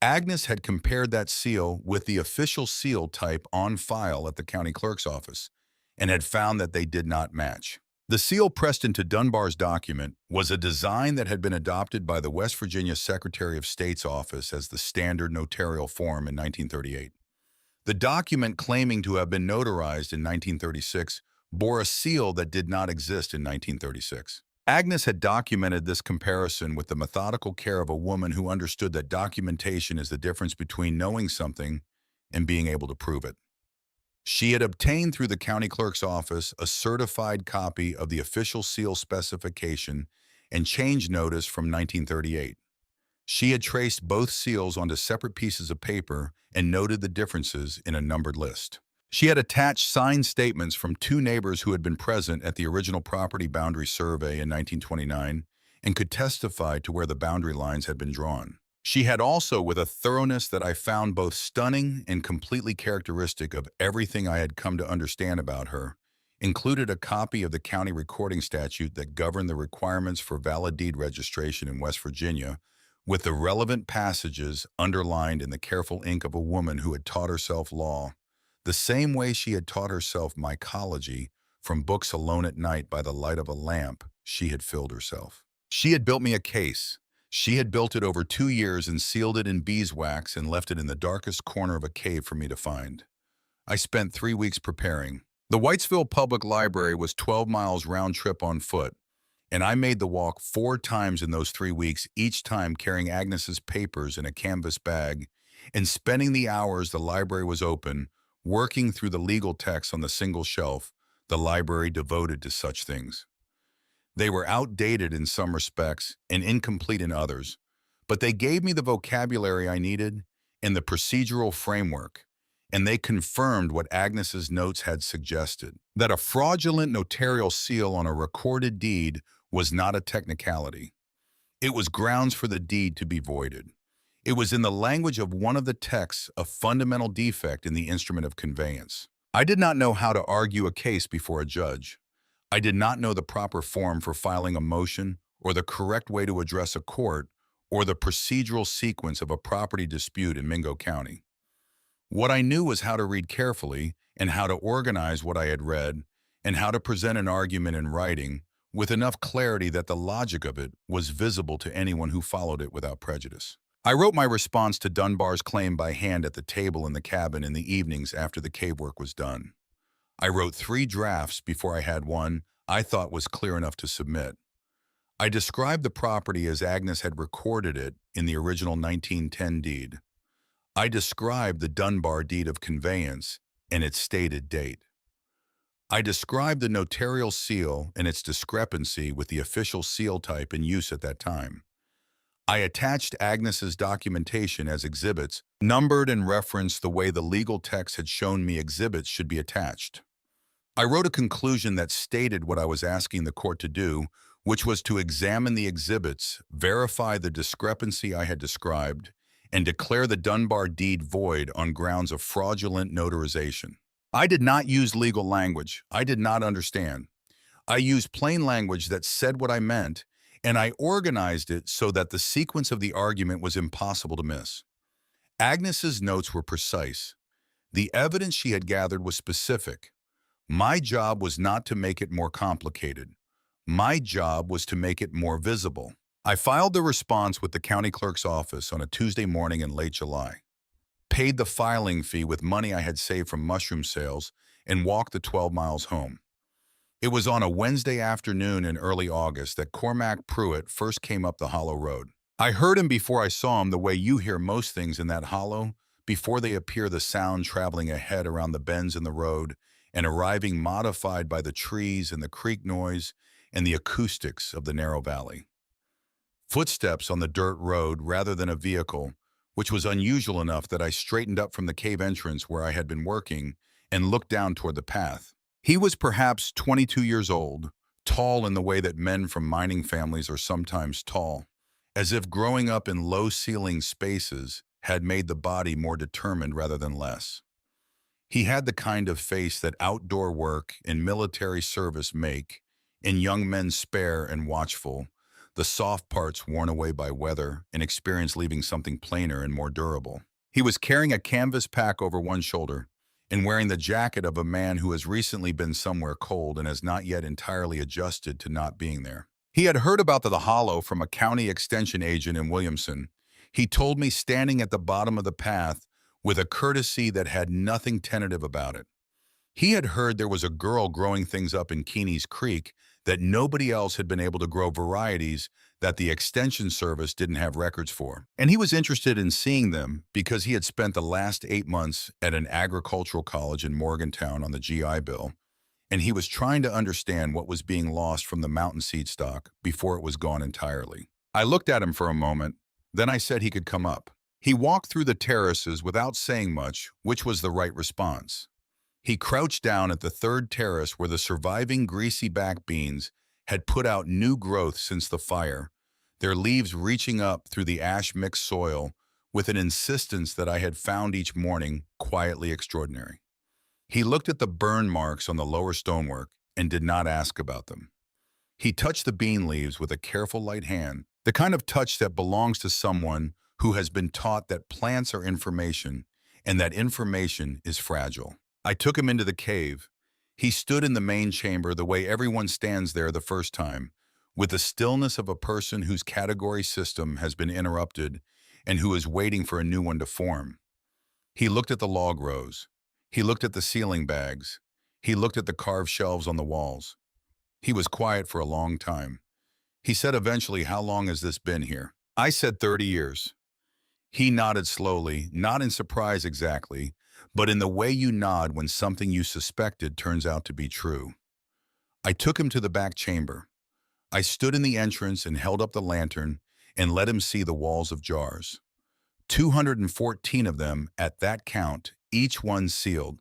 Agnes had compared that seal with the official seal type on file at the county clerk's office and had found that they did not match. The seal pressed into Dunbar's document was a design that had been adopted by the West Virginia Secretary of State's office as the standard notarial form in 1938. The document, claiming to have been notarized in 1936, bore a seal that did not exist in 1936. Agnes had documented this comparison with the methodical care of a woman who understood that documentation is the difference between knowing something and being able to prove it. She had obtained through the county clerk's office a certified copy of the official seal specification and change notice from 1938. She had traced both seals onto separate pieces of paper and noted the differences in a numbered list. She had attached signed statements from 2 neighbors who had been present at the original property boundary survey in 1929 and could testify to where the boundary lines had been drawn. She had also, with a thoroughness that I found both stunning and completely characteristic of everything I had come to understand about her, included a copy of the county recording statute that governed the requirements for valid deed registration in West Virginia, with the relevant passages underlined in the careful ink of a woman who had taught herself law, the same way she had taught herself mycology from books alone at night by the light of a lamp she had filled herself. She had built me a case. She had built it over 2 years and sealed it in beeswax and left it in the darkest corner of a cave for me to find. I spent 3 weeks preparing. The Whitesville Public Library was 12 miles round trip on foot, and I made the walk 4 times in those 3 weeks, each time carrying Agnes's papers in a canvas bag and spending the hours the library was open, working through the legal texts on the single shelf the library devoted to such things. They were outdated in some respects and incomplete in others, but they gave me the vocabulary I needed and the procedural framework, and they confirmed what Agnes's notes had suggested, that a fraudulent notarial seal on a recorded deed was not a technicality. It was grounds for the deed to be voided. It was, in the language of one of the texts, a fundamental defect in the instrument of conveyance. I did not know how to argue a case before a judge. I did not know the proper form for filing a motion or the correct way to address a court, or the procedural sequence of a property dispute in Mingo County. What I knew was how to read carefully and how to organize what I had read and how to present an argument in writing with enough clarity that the logic of it was visible to anyone who followed it without prejudice. I wrote my response to Dunbar's claim by hand at the table in the cabin in the evenings after the cave work was done. I wrote 3 drafts before I had one I thought was clear enough to submit. I described the property as Agnes had recorded it in the original 1910 deed. I described the Dunbar deed of conveyance and its stated date. I described the notarial seal and its discrepancy with the official seal type in use at that time. I attached Agnes's documentation as exhibits, numbered and referenced the way the legal text had shown me exhibits should be attached. I wrote a conclusion that stated what I was asking the court to do, which was to examine the exhibits, verify the discrepancy I had described, and declare the Dunbar deed void on grounds of fraudulent notarization. I did not use legal language I did not understand. I used plain language that said what I meant, and I organized it so that the sequence of the argument was impossible to miss. Agnes's notes were precise. The evidence she had gathered was specific. My job was not to make it more complicated. My job was to make it more visible. I filed the response with the county clerk's office on a Tuesday morning in late July, paid the filing fee with money I had saved from mushroom sales, and walked the 12 miles home. It was on a Wednesday afternoon in early August that Cormac Pruitt first came up the hollow road. I heard him before I saw him the way you hear most things in that hollow, before they appear, the sound traveling ahead around the bends in the road and arriving modified by the trees and the creek noise and the acoustics of the narrow valley. Footsteps on the dirt road rather than a vehicle, which was unusual enough that I straightened up from the cave entrance where I had been working and looked down toward the path. He was perhaps 22 years old, tall in the way that men from mining families are sometimes tall, as if growing up in low-ceiling spaces had made the body more determined rather than less. He had the kind of face that outdoor work and military service make, and young men spare and watchful, the soft parts worn away by weather and experience leaving something plainer and more durable. He was carrying a canvas pack over one shoulder and wearing the jacket of a man who has recently been somewhere cold and has not yet entirely adjusted to not being there. He had heard about the hollow from a county extension agent in Williamson. He told me standing at the bottom of the path with a courtesy that had nothing tentative about it. He had heard there was a girl growing things up in Keeney's Creek that nobody else had been able to grow varieties that the Extension Service didn't have records for. And he was interested in seeing them because he had spent the last 8 months at an agricultural college in Morgantown on the GI Bill, and he was trying to understand what was being lost from the mountain seed stock before it was gone entirely. I looked at him for a moment, then I said he could come up. He walked through the terraces without saying much, which was the right response. He crouched down at the third terrace where the surviving greasy back beans had put out new growth since the fire, their leaves reaching up through the ash-mixed soil with an insistence that I had found each morning quietly extraordinary. He looked at the burn marks on the lower stonework and did not ask about them. He touched the bean leaves with a careful light hand, the kind of touch that belongs to someone who has been taught that plants are information and that information is fragile. I took him into the cave. He stood in the main chamber the way everyone stands there the first time, with the stillness of a person whose category system has been interrupted and who is waiting for a new one to form. He looked at the log rows. He looked at the ceiling bags. He looked at the carved shelves on the walls. He was quiet for a long time. He said eventually, "How long has this been here?" I said 30 years. He nodded slowly, not in surprise exactly, but in the way you nod when something you suspected turns out to be true. I took him to the back chamber. I stood in the entrance and held up the lantern and let him see the walls of jars. 214 of them at that count, each one sealed,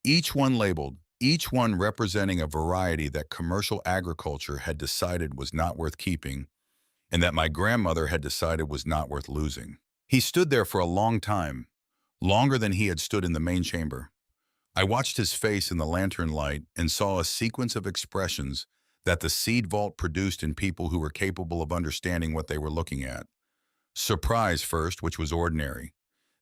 each one labeled, each one representing a variety that commercial agriculture had decided was not worth keeping and that my grandmother had decided was not worth losing. He stood there for a long time, longer than he had stood in the main chamber. I watched his face in the lantern light and saw a sequence of expressions that the seed vault produced in people who were capable of understanding what they were looking at. Surprise first, which was ordinary.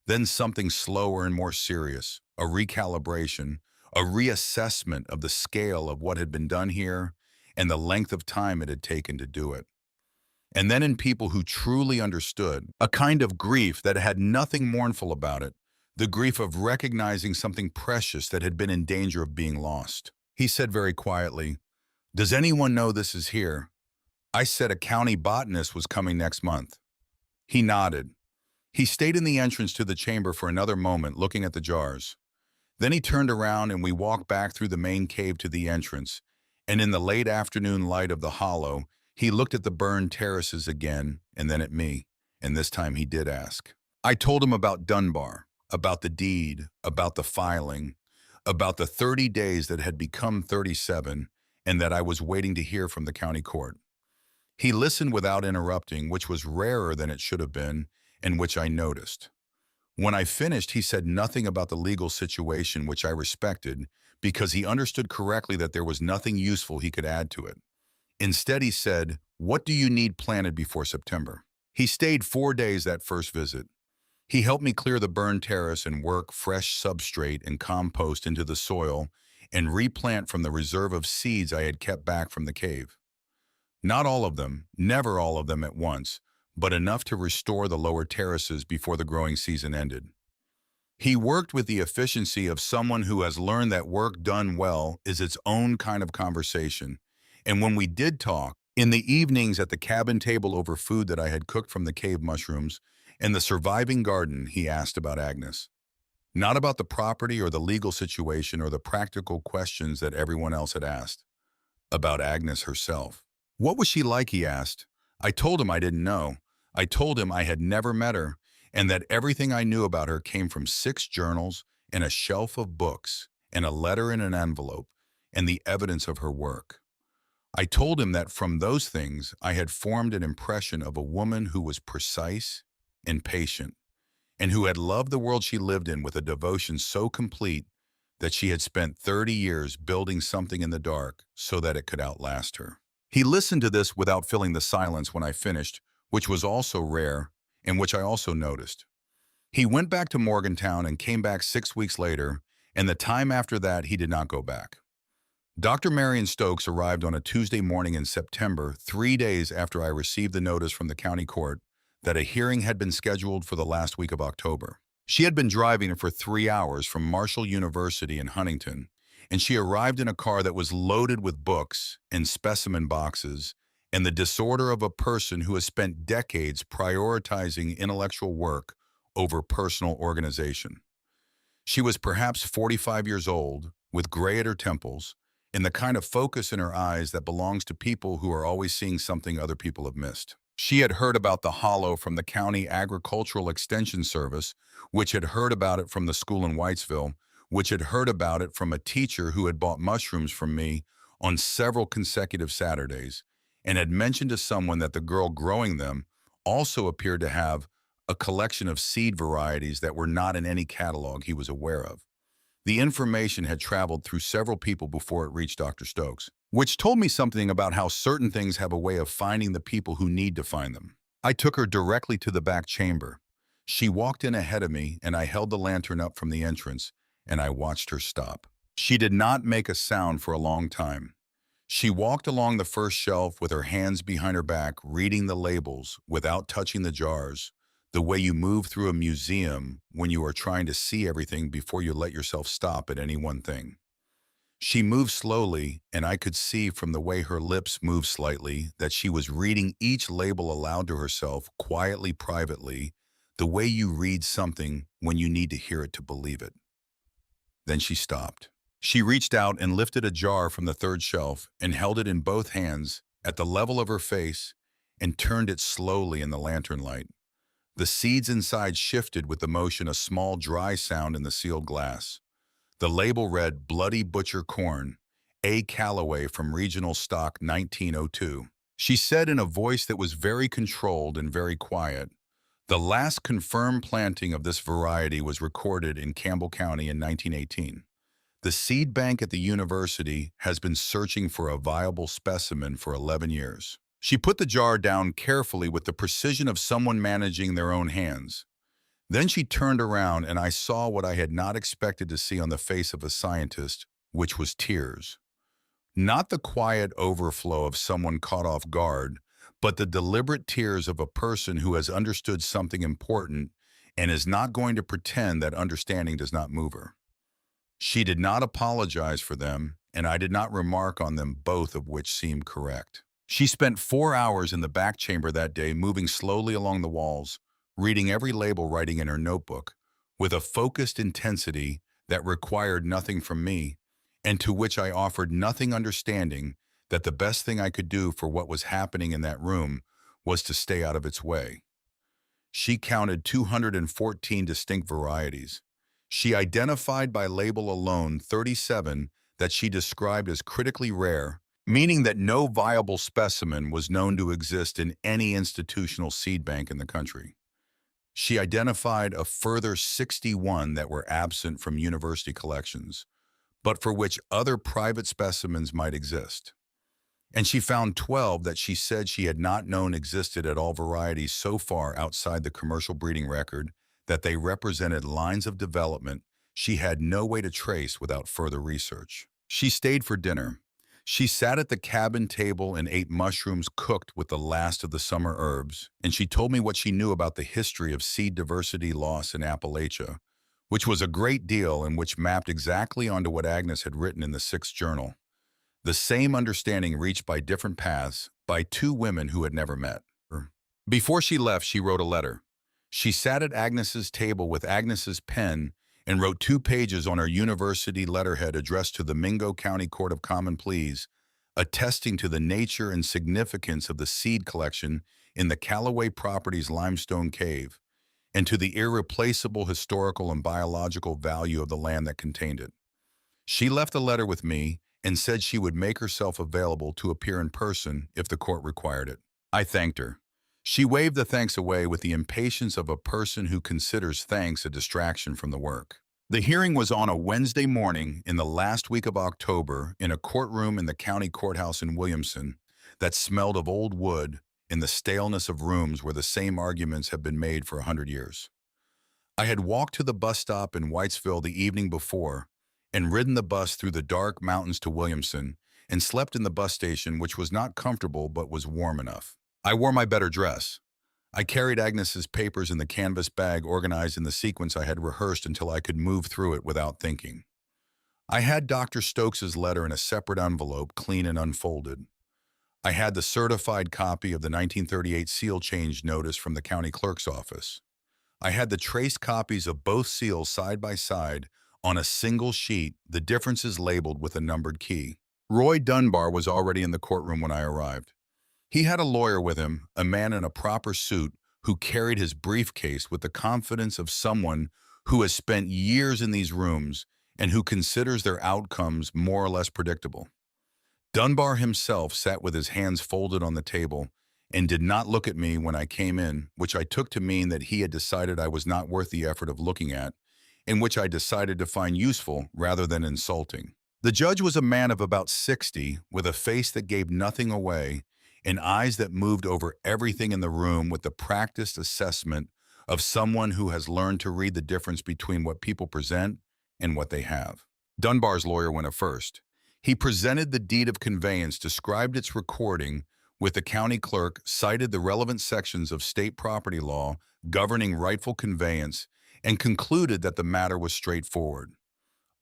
Then something slower and more serious, a recalibration, a reassessment of the scale of what had been done here and the length of time it had taken to do it. And then in people who truly understood, a kind of grief that had nothing mournful about it, the grief of recognizing something precious that had been in danger of being lost. He said very quietly, "Does anyone know this is here? I said a county botanist was coming next month." He nodded. He stayed in the entrance to the chamber for another moment, looking at the jars. Then he turned around and we walked back through the main cave to the entrance, and in the late afternoon light of the hollow, he looked at the burned terraces again and then at me, and this time he did ask. I told him about Dunbar, about the deed, about the filing, about the 30 days that had become 37, and that I was waiting to hear from the county court. He listened without interrupting, which was rarer than it should have been, and which I noticed. When I finished, he said nothing about the legal situation, which I respected, because he understood correctly that there was nothing useful he could add to it. Instead, he said, "What do you need planted before September?" He stayed 4 days that first visit. He helped me clear the burned terrace and work fresh substrate and compost into the soil and replant from the reserve of seeds I had kept back from the cave. Not all of them, never all of them at once, but enough to restore the lower terraces before the growing season ended. He worked with the efficiency of someone who has learned that work done well is its own kind of conversation. And when we did talk, in the evenings at the cabin table over food that I had cooked from the cave mushrooms and the surviving garden, he asked about Agnes. Not about the property or the legal situation or the practical questions that everyone else had asked. About Agnes herself. What was she like, he asked. I told him I didn't know. I told him I had never met her, and that everything I knew about her came from 6 journals and a shelf of books and a letter in an envelope and the evidence of her work. I told him that from those things I had formed an impression of a woman who was precise and patient, and who had loved the world she lived in with a devotion so complete that she had spent 30 years building something in the dark so that it could outlast her. He listened to this without filling the silence when I finished, which was also rare, and which I also noticed. He went back to Morgantown and came back 6 weeks later, and the time after that he did not go back. Dr. Marion Stokes arrived on a Tuesday morning in September, 3 days after I received the notice from the county court that a hearing had been scheduled for the last week of October. She had been driving for 3 hours from Marshall University in Huntington, and she arrived in a car that was loaded with books and specimen boxes and the disorder of a person who has spent decades prioritizing intellectual work over personal organization. She was perhaps 45 years old, with gray at her temples, and the kind of focus in her eyes that belongs to people who are always seeing something other people have missed. She had heard about the hollow from the County Agricultural Extension Service, which had heard about it from the school in Whitesville, which had heard about it from a teacher who had bought mushrooms from me on several consecutive Saturdays, and had mentioned to someone that the girl growing them also appeared to have a collection of seed varieties that were not in any catalog he was aware of. The information had traveled through several people before it reached Dr. Stokes, which told me something about how certain things have a way of finding the people who need to find them. I took her directly to the back chamber. She walked in ahead of me, and I held the lantern up from the entrance, and I watched her stop. She did not make a sound for a long time. She walked along the first shelf with her hands behind her back, reading the labels without touching the jars, the way you move through a museum when you are trying to see everything before you let yourself stop at any one thing. She moved slowly, and I could see from the way her lips moved slightly that she was reading each label aloud to herself, quietly, privately, the way you read something when you need to hear it to believe it. Then she stopped. She reached out and lifted a jar from the third shelf and held it in both hands at the level of her face and turned it slowly in the lantern light. The seeds inside shifted with the motion, a small dry sound in the sealed glass. The label read Bloody Butcher Corn, A. Callaway from Regional Stock 1902. She said in a voice that was very controlled and very quiet, "The last confirmed planting of this variety was recorded in Campbell County in 1918. The seed bank at the university has been searching for a viable specimen for 11 years. She put the jar down carefully with the precision of someone managing their own hands. Then she turned around and I saw what I had not expected to see on the face of a scientist, which was tears. Not the quiet overflow of someone caught off guard, but the deliberate tears of a person who has understood something important and is not going to pretend that understanding does not move her. She did not apologize for them, and I did not remark on them, both of which seemed correct. She spent 4 hours in the back chamber that day, moving slowly along the walls, reading every label, writing in her notebook, with a focused intensity that required nothing from me, and to which I offered nothing, understanding that the best thing I could do for what was happening in that room was to stay out of its way. She counted 214 distinct varieties. She identified by label alone 37 that she described as critically rare, meaning that no viable specimen was known to exist in any institutional seed bank in the country. She identified a further 61 that were absent from university collections, but for which other private specimens might exist. And she found 12 that she said she had not known existed at all, varieties so far outside the commercial breeding record that they represented lines of development she had no way to trace without further research. She stayed for dinner. She sat at the cabin table and ate mushrooms cooked with the last of the summer herbs, and she told me what she knew about the history of seed diversity loss in Appalachia, which was a great deal and which mapped exactly onto what Agnes had written in the sixth journal. The same understanding reached by different paths by two women who had never met. Before she left, she wrote a letter. She sat at Agnes's table with Agnes's pen and wrote 2 pages on her university letterhead addressed to the Mingo County Court of Common Pleas, attesting to the nature and significance of the seed collection in the Callaway Properties limestone cave, and to the irreplaceable historical and biological value of the land that contained it. She left the letter with me and said she would make herself available to appear in person if the court required it. I thanked her. She waved the thanks away with the impatience of a person who considers thanks a distraction from the work. The hearing was on a Wednesday morning in the last week of October in a courtroom in the county courthouse in Williamson that smelled of old wood in the staleness of rooms where the same arguments have been made for 100 years. I had walked to the bus stop in Whitesville the evening before and ridden the bus through the dark mountains to Williamson and slept in the bus station, which was not comfortable but was warm enough. I wore my better dress. I carried Agnes's papers in the canvas bag organized in the sequence I had rehearsed until I could move through it without thinking. I had Dr. Stokes's letter in a separate envelope, clean and unfolded. I had the certified copy of the 1938 seal change notice from the county clerk's office. I had the traced copies of both seals side by side on a single sheet, the differences labeled with a numbered key. Roy Dunbar was already in the courtroom when I arrived. He had a lawyer with him, a man in a proper suit who carried his briefcase with the confidence of someone who has spent years in these rooms and who considers their outcomes more or less predictable. Dunbar himself sat with his hands folded on the table and did not look at me when I came in, which I took to mean that he had decided I was not worth the effort of looking at, and which I decided to find useful rather than insulting. The judge was a man of about 60, with a face that gave nothing away and eyes that moved over everything in the room with the practiced assessment of someone who has learned to read the difference between what people present and what they have. Dunbar's lawyer went up first. He presented the deed of conveyance, described its recording with the county clerk, cited the relevant sections of state property law governing rightful conveyance, and concluded that the matter was straightforward.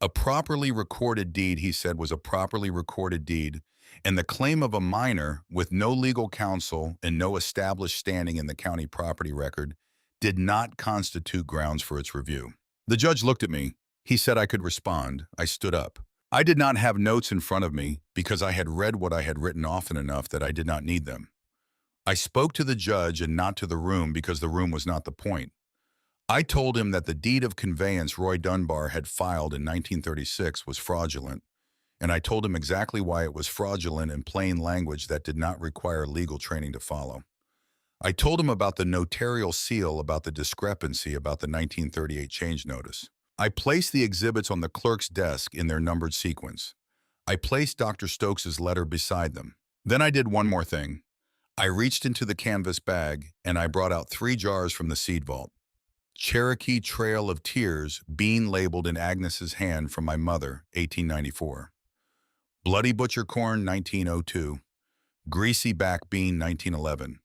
A properly recorded deed, he said, was a properly recorded deed, and the claim of a minor with no legal counsel and no established standing in the county property record did not constitute grounds for its review. The judge looked at me. He said I could respond. I stood up. I did not have notes in front of me because I had read what I had written often enough that I did not need them. I spoke to the judge and not to the room because the room was not the point. I told him that the deed of conveyance Roy Dunbar had filed in 1936 was fraudulent, and I told him exactly why it was fraudulent in plain language that did not require legal training to follow. I told him about the notarial seal, about the discrepancy about the 1938 change notice. I placed the exhibits on the clerk's desk in their numbered sequence. I placed Dr. Stokes's letter beside them. Then I did one more thing. I reached into the canvas bag and I brought out 3 jars from the seed vault. Cherokee Trail of Tears, bean labeled in Agnes's hand from my mother, 1894. Bloody Butcher Corn, 1902. Greasy Back Bean, 1911.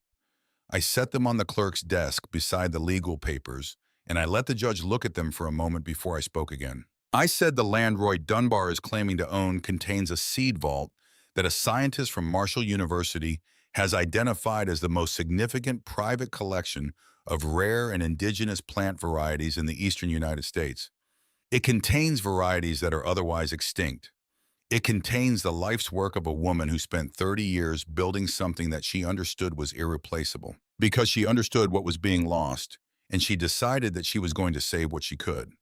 I set them on the clerk's desk beside the legal papers, and I let the judge look at them for a moment before I spoke again. I said the land Roy Dunbar is claiming to own contains a seed vault that a scientist from Marshall University has identified as the most significant private collection of rare and indigenous plant varieties in the eastern United States. It contains varieties that are otherwise extinct. It contains the life's work of a woman who spent 30 years building something that she understood was irreplaceable, because she understood what was being lost, and she decided that she was going to save what she could.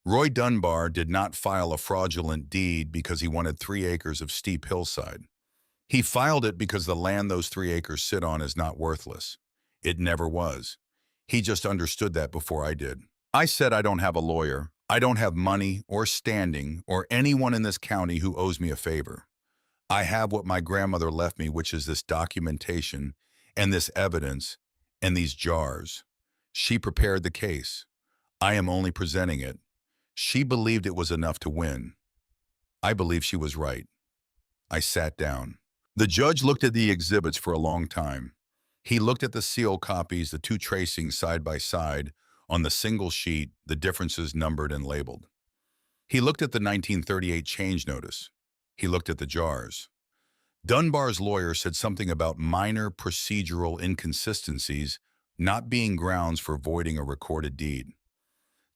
Roy Dunbar did not file a fraudulent deed because he wanted 3 acres of steep hillside. He filed it because the land those 3 acres sit on is not worthless. It never was. He just understood that before I did. I said I don't have a lawyer. I don't have money or standing or anyone in this county who owes me a favor. I have what my grandmother left me, which is this documentation and this evidence and these jars. She prepared the case. I am only presenting it. She believed it was enough to win. I believe she was right. I sat down. The judge looked at the exhibits for a long time. He looked at the seal copies, the 2 tracings side by side, on the single sheet, the differences numbered and labeled. He looked at the 1938 change notice. He looked at the jars. Dunbar's lawyer said something about minor procedural inconsistencies not being grounds for voiding a recorded deed.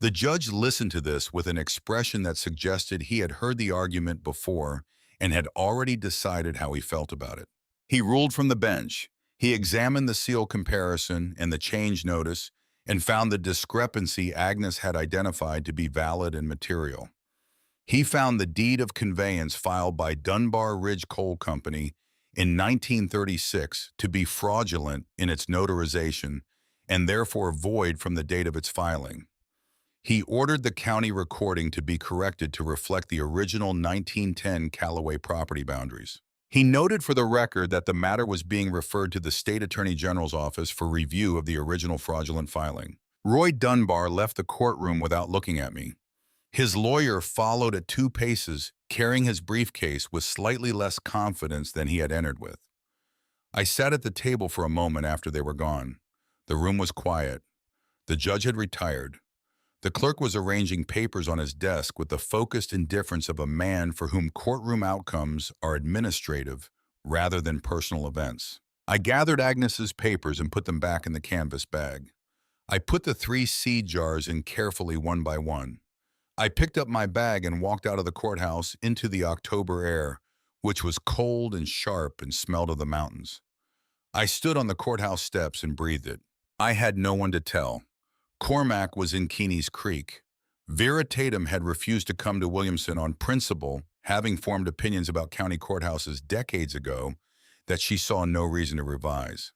The judge listened to this with an expression that suggested he had heard the argument before and had already decided how he felt about it. He ruled from the bench. He examined the seal comparison and the change notice and found the discrepancy Agnes had identified to be valid and material. He found the deed of conveyance filed by Dunbar Ridge Coal Company in 1936 to be fraudulent in its notarization and therefore void from the date of its filing. He ordered the county recording to be corrected to reflect the original 1910 Callaway property boundaries. He noted for the record that the matter was being referred to the State Attorney General's office for review of the original fraudulent filing. Roy Dunbar left the courtroom without looking at me. His lawyer followed at 2 paces, carrying his briefcase with slightly less confidence than he had entered with. I sat at the table for a moment after they were gone. The room was quiet. The judge had retired. The clerk was arranging papers on his desk with the focused indifference of a man for whom courtroom outcomes are administrative rather than personal events. I gathered Agnes's papers and put them back in the canvas bag. I put the 3 seed jars in carefully one by one. I picked up my bag and walked out of the courthouse into the October air, which was cold and sharp and smelled of the mountains. I stood on the courthouse steps and breathed it. I had no one to tell. Cormac was in Keeney's Creek. Vera Tatum had refused to come to Williamson on principle, having formed opinions about county courthouses decades ago that she saw no reason to revise.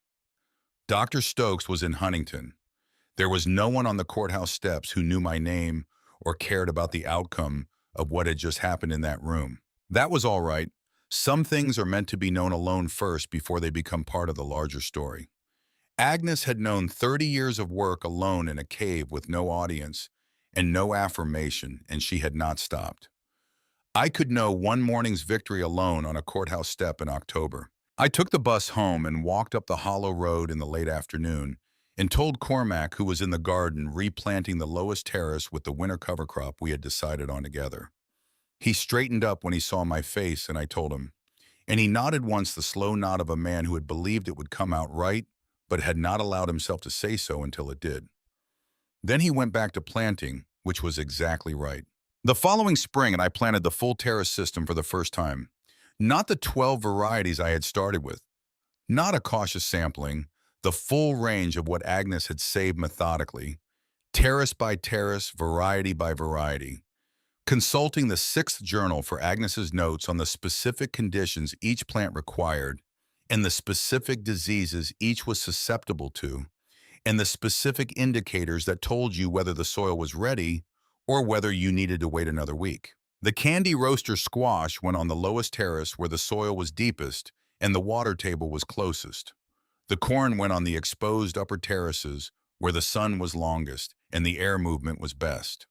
Dr. Stokes was in Huntington. There was no one on the courthouse steps who knew my name or cared about the outcome of what had just happened in that room. That was all right. Some things are meant to be known alone first before they become part of the larger story. Agnes had known 30 years of work alone in a cave with no audience and no affirmation, and she had not stopped. I could know one morning's victory alone on a courthouse step in October. I took the bus home and walked up the hollow road in the late afternoon and told Cormac, who was in the garden replanting the lowest terrace with the winter cover crop we had decided on together. He straightened up when he saw my face, and I told him. And he nodded once, the slow nod of a man who had believed it would come out right, but had not allowed himself to say so until it did. Then he went back to planting, which was exactly right. The following spring, I planted the full terrace system for the first time. Not the 12 varieties I had started with. Not a cautious sampling. The full range of what Agnes had saved methodically. Terrace by terrace, variety by variety. Consulting the 6th journal for Agnes's notes on the specific conditions each plant required, and the specific diseases each was susceptible to, and the specific indicators that told you whether the soil was ready or whether you needed to wait another week. The candy roaster squash went on the lowest terrace where the soil was deepest and the water table was closest. The corn went on the exposed upper terraces where the sun was longest and the air movement was best.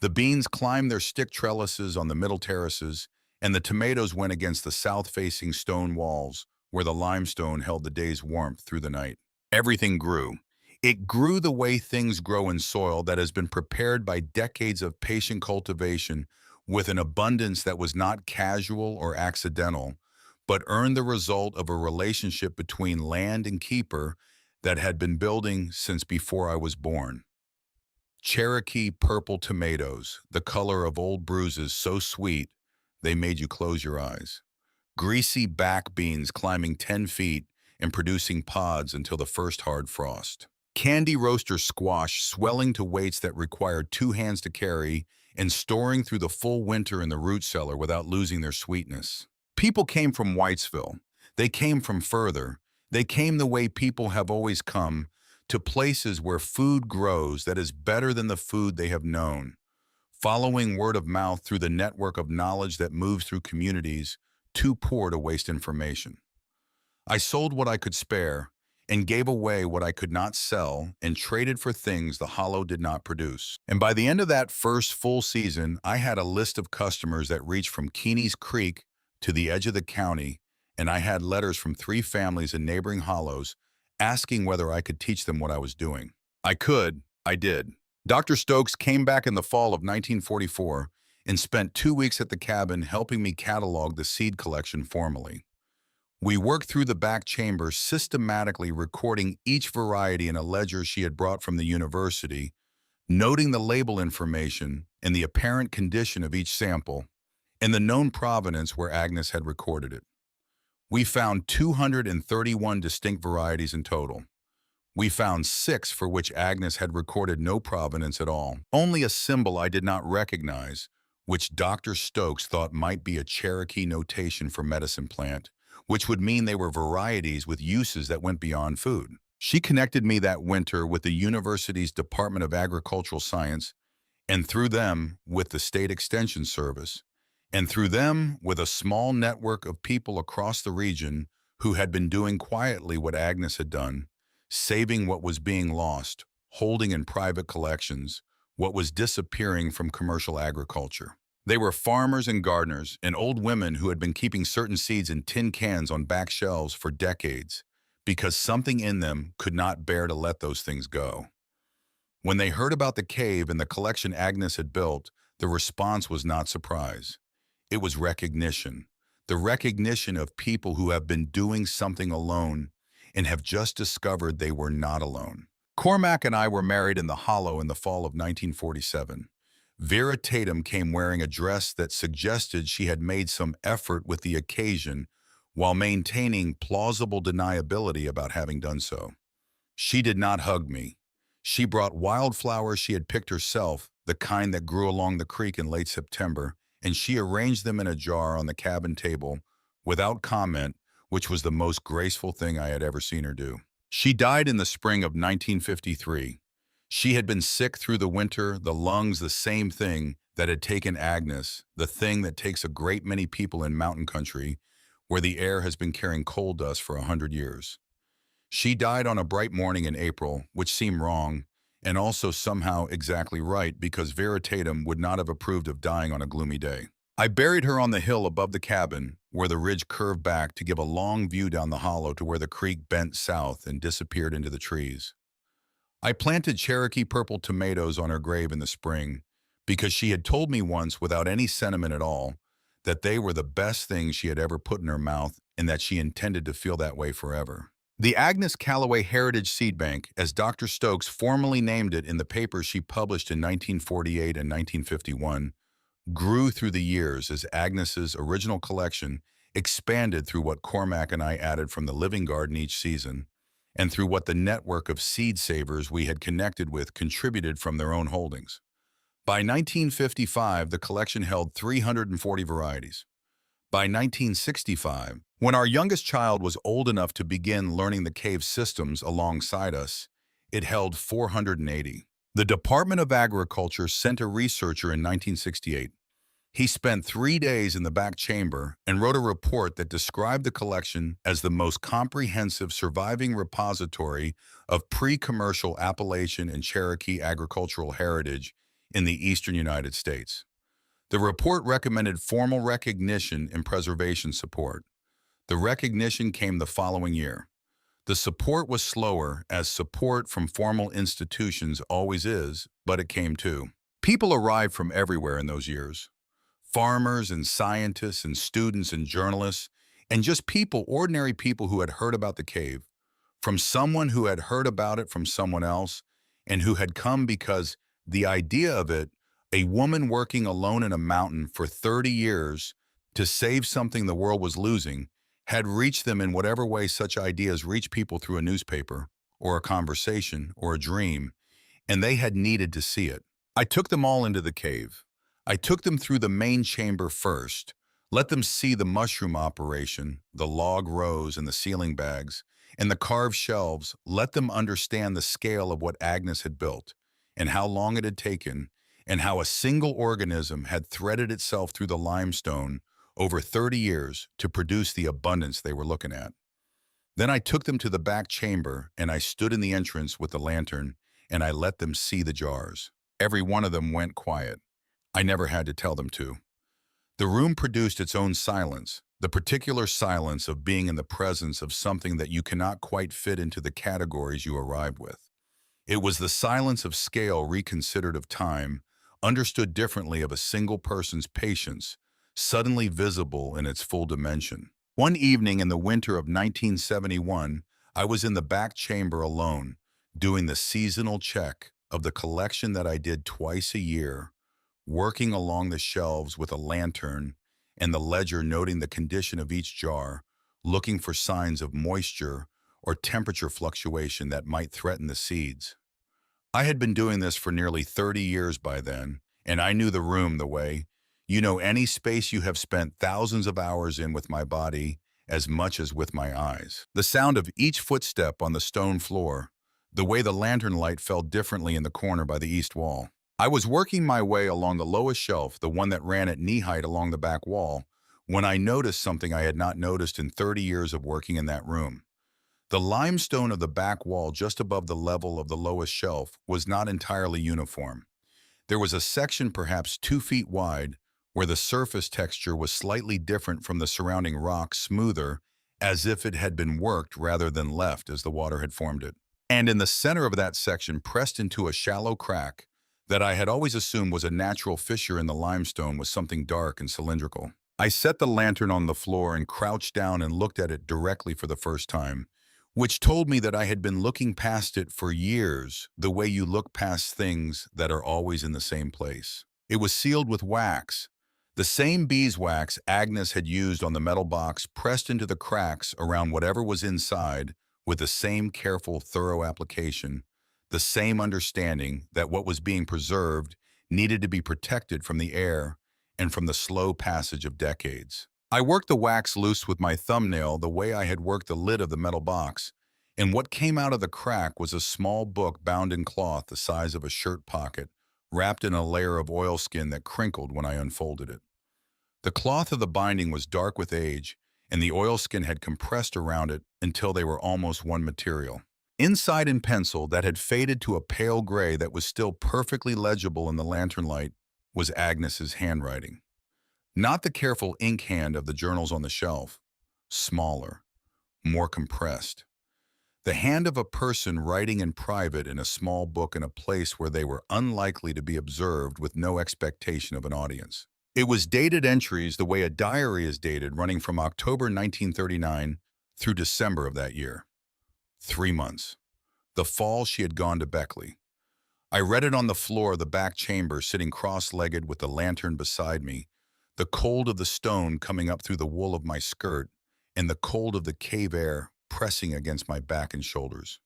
The beans climbed their stick trellises on the middle terraces, and the tomatoes went against the south-facing stone walls where the limestone held the day's warmth through the night. Everything grew. It grew the way things grow in soil that has been prepared by decades of patient cultivation with an abundance that was not casual or accidental, but earned the result of a relationship between land and keeper that had been building since before I was born. Cherokee purple tomatoes, the color of old bruises so sweet they made you close your eyes. Greasy back beans climbing 10 feet and producing pods until the first hard frost. Candy roaster squash swelling to weights that required two hands to carry and storing through the full winter in the root cellar without losing their sweetness. People came from Whitesville. They came from further. They came the way people have always come, to places where food grows that is better than the food they have known, following word of mouth through the network of knowledge that moves through communities too poor to waste information. I sold what I could spare and gave away what I could not sell and traded for things the hollow did not produce. And by the end of that first full season, I had a list of customers that reached from Keeney's Creek to the edge of the county, and I had letters from 3 families in neighboring hollows asking whether I could teach them what I was doing. I did. Dr. Stokes came back in the fall of 1944 and spent 2 weeks at the cabin helping me catalog the seed collection formally. We worked through the back chamber, systematically recording each variety in a ledger she had brought from the university, noting the label information and the apparent condition of each sample, and the known provenance where Agnes had recorded it. We found 231 distinct varieties in total. We found 6 for which Agnes had recorded no provenance at all, only a symbol I did not recognize, which Dr. Stokes thought might be a Cherokee notation for medicine plant, which would mean they were varieties with uses that went beyond food. She connected me that winter with the university's Department of Agricultural Science, and through them with the State Extension Service, and through them with a small network of people across the region who had been doing quietly what Agnes had done, saving what was being lost, holding in private collections, what was disappearing from commercial agriculture. They were farmers and gardeners and old women who had been keeping certain seeds in tin cans on back shelves for decades because something in them could not bear to let those things go. When they heard about the cave and the collection Agnes had built, the response was not surprise. It was recognition. The recognition of people who have been doing something alone and have just discovered they were not alone. Cormac and I were married in the Hollow in the fall of 1947. Vera Tatum came wearing a dress that suggested she had made some effort with the occasion while maintaining plausible deniability about having done so. She did not hug me. She brought wildflowers she had picked herself, the kind that grew along the creek in late September, and she arranged them in a jar on the cabin table without comment, which was the most graceful thing I had ever seen her do. She died in the spring of 1953. She had been sick through the winter, the lungs the same thing that had taken Agnes, the thing that takes a great many people in mountain country, where the air has been carrying coal dust for 100 years. She died on a bright morning in April, which seemed wrong, and also somehow exactly right because Vera Tatum would not have approved of dying on a gloomy day. I buried her on the hill above the cabin, where the ridge curved back to give a long view down the hollow to where the creek bent south and disappeared into the trees. I planted Cherokee purple tomatoes on her grave in the spring because she had told me once, without any sentiment at all, that they were the best things she had ever put in her mouth and that she intended to feel that way forever. The Agnes Callaway Heritage Seed Bank, as Dr. Stokes formally named it in the papers she published in 1948 and 1951, grew through the years as Agnes's original collection expanded through what Cormac and I added from the living garden each season, and through what the network of seed savers we had connected with contributed from their own holdings. By 1955, the collection held 340 varieties. By 1965, when our youngest child was old enough to begin learning the cave systems alongside us, it held 480. The Department of Agriculture sent a researcher in 1968. He spent 3 days in the back chamber and wrote a report that described the collection as the most comprehensive surviving repository of pre-commercial Appalachian and Cherokee agricultural heritage in the eastern United States. The report recommended formal recognition and preservation support. The recognition came the following year. The support was slower, as support from formal institutions always is, but it came too. People arrived from everywhere in those years. Farmers and scientists and students and journalists, and just people, ordinary people who had heard about the cave, from someone who had heard about it from someone else, and who had come because the idea of it, a woman working alone in a mountain for 30 years to save something the world was losing, had reached them in whatever way such ideas reach people through a newspaper, or a conversation, or a dream, and they had needed to see it. I took them all into the cave. I took them through the main chamber first, let them see the mushroom operation, the log rows and the ceiling bags, and the carved shelves, let them understand the scale of what Agnes had built, and how long it had taken, and how a single organism had threaded itself through the limestone over 30 years to produce the abundance they were looking at. Then I took them to the back chamber, and I stood in the entrance with the lantern, and I let them see the jars. Every one of them went quiet. I never had to tell them to. The room produced its own silence, the particular silence of being in the presence of something that you cannot quite fit into the categories you arrived with. It was the silence of scale reconsidered of time, understood differently of a single person's patience, suddenly visible in its full dimension. One evening in the winter of 1971, I was in the back chamber alone, doing the seasonal check of the collection that I did twice a year, working along the shelves with a lantern and the ledger noting the condition of each jar, looking for signs of moisture or temperature fluctuation that might threaten the seeds. I had been doing this for nearly 30 years by then, and I knew the room the way, any space you have spent thousands of hours in with my body as much as with my eyes. The sound of each footstep on the stone floor, the way the lantern light fell differently in the corner by the east wall. I was working my way along the lowest shelf, the one that ran at knee height along the back wall, when I noticed something I had not noticed in 30 years of working in that room. The limestone of the back wall just above the level of the lowest shelf was not entirely uniform. There was a section perhaps 2 feet wide where the surface texture was slightly different from the surrounding rock, smoother, as if it had been worked rather than left as the water had formed it. And in the center of that section, pressed into a shallow crack that I had always assumed was a natural fissure in the limestone, was something dark and cylindrical. I set the lantern on the floor and crouched down and looked at it directly for the first time, which told me that I had been looking past it for years, the way you look past things that are always in the same place. It was sealed with wax, the same beeswax Agnes had used on the metal box, pressed into the cracks around whatever was inside with the same careful, thorough application, the same understanding that what was being preserved needed to be protected from the air and from the slow passage of decades. I worked the wax loose with my thumbnail the way I had worked the lid of the metal box, and what came out of the crack was a small book bound in cloth the size of a shirt pocket, wrapped in a layer of oilskin that crinkled when I unfolded it. The cloth of the binding was dark with age, and the oilskin had compressed around it until they were almost one material. Inside in pencil that had faded to a pale gray that was still perfectly legible in the lantern light was Agnes's handwriting. Not the careful ink hand of the journals on the shelf, smaller, more compressed. The hand of a person writing in private in a small book in a place where they were unlikely to be observed with no expectation of an audience. It was dated entries the way a diary is dated, running from October 1939 through December of that year. 3 months. The fall she had gone to Beckley. I read it on the floor of the back chamber, sitting cross-legged with the lantern beside me, the cold of the stone coming up through the wool of my skirt, and the cold of the cave air pressing against my back and shoulders.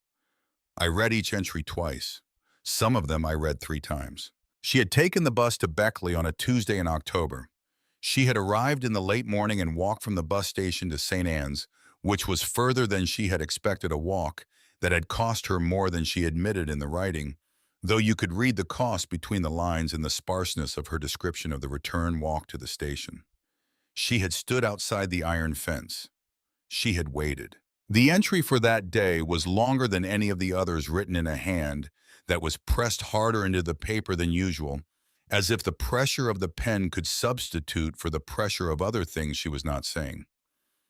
I read each entry twice. Some of them I read 3 times. She had taken the bus to Beckley on a Tuesday in October. She had arrived in the late morning and walked from the bus station to St. Anne's, which was further than she had expected, a walk that had cost her more than she admitted in the writing, though you could read the cost between the lines in the sparseness of her description of the return walk to the station. She had stood outside the iron fence. She had waited. The entry for that day was longer than any of the others, written in a hand that was pressed harder into the paper than usual, as if the pressure of the pen could substitute for the pressure of other things she was not saying.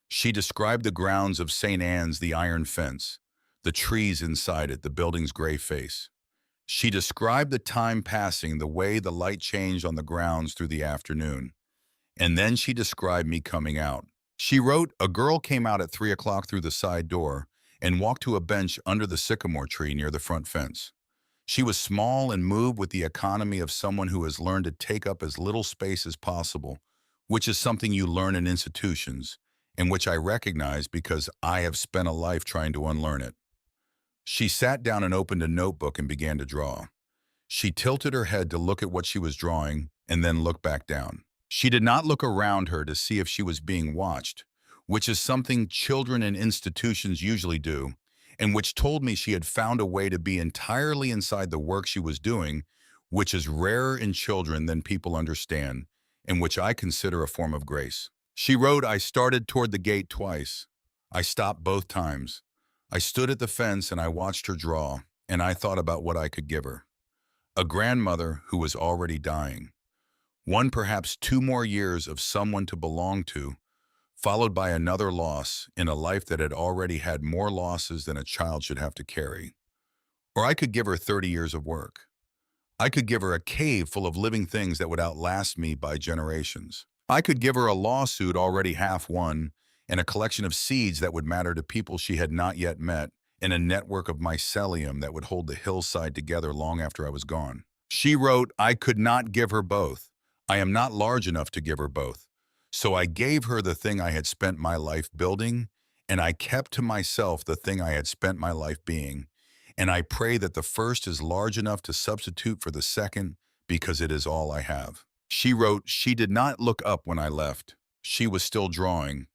She described the grounds of St. Anne's, the iron fence, the trees inside it, the building's gray face. She described the time passing, the way the light changed on the grounds through the afternoon. And then she described me coming out. She wrote, a girl came out at 3 o'clock through the side door and walked to a bench under the sycamore tree near the front fence. She was small and moved with the economy of someone who has learned to take up as little space as possible, which is something you learn in institutions, and which I recognize because I have spent a life trying to unlearn it. She sat down and opened a notebook and began to draw. She tilted her head to look at what she was drawing and then looked back down. She did not look around her to see if she was being watched, which is something children in institutions usually do, and which told me she had found a way to be entirely inside the work she was doing, which is rarer in children than people understand, and which I consider a form of grace. She wrote, I started toward the gate twice. I stopped both times. I stood at the fence and I watched her draw, and I thought about what I could give her. A grandmother who was already dying. One, perhaps two more years of someone to belong to, followed by another loss in a life that had already had more losses than a child should have to carry. Or I could give her 30 years of work. I could give her a cave full of living things that would outlast me by generations. I could give her a lawsuit already half won and a collection of seeds that would matter to people she had not yet met, and a network of mycelium that would hold the hillside together long after I was gone. She wrote, I could not give her both. I am not large enough to give her both. So I gave her the thing I had spent my life building, and I kept to myself the thing I had spent my life being. And I pray that the first is large enough to substitute for the second, because it is all I have. She wrote, she did not look up when I left. She was still drawing.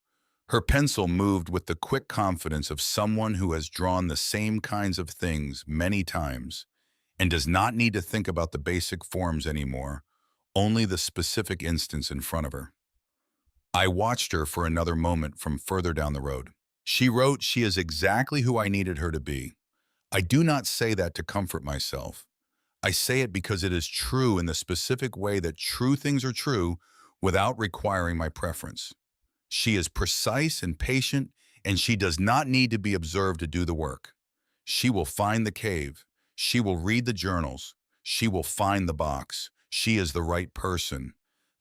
Her pencil moved with the quick confidence of someone who has drawn the same kinds of things many times and does not need to think about the basic forms anymore, only the specific instance in front of her. I watched her for another moment from further down the road. She wrote, she is exactly who I needed her to be. I do not say that to comfort myself. I say it because it is true in the specific way that true things are true without requiring my preference. She is precise and patient, and she does not need to be observed to do the work. She will find the cave. She will read the journals. She will find the box. She is the right person.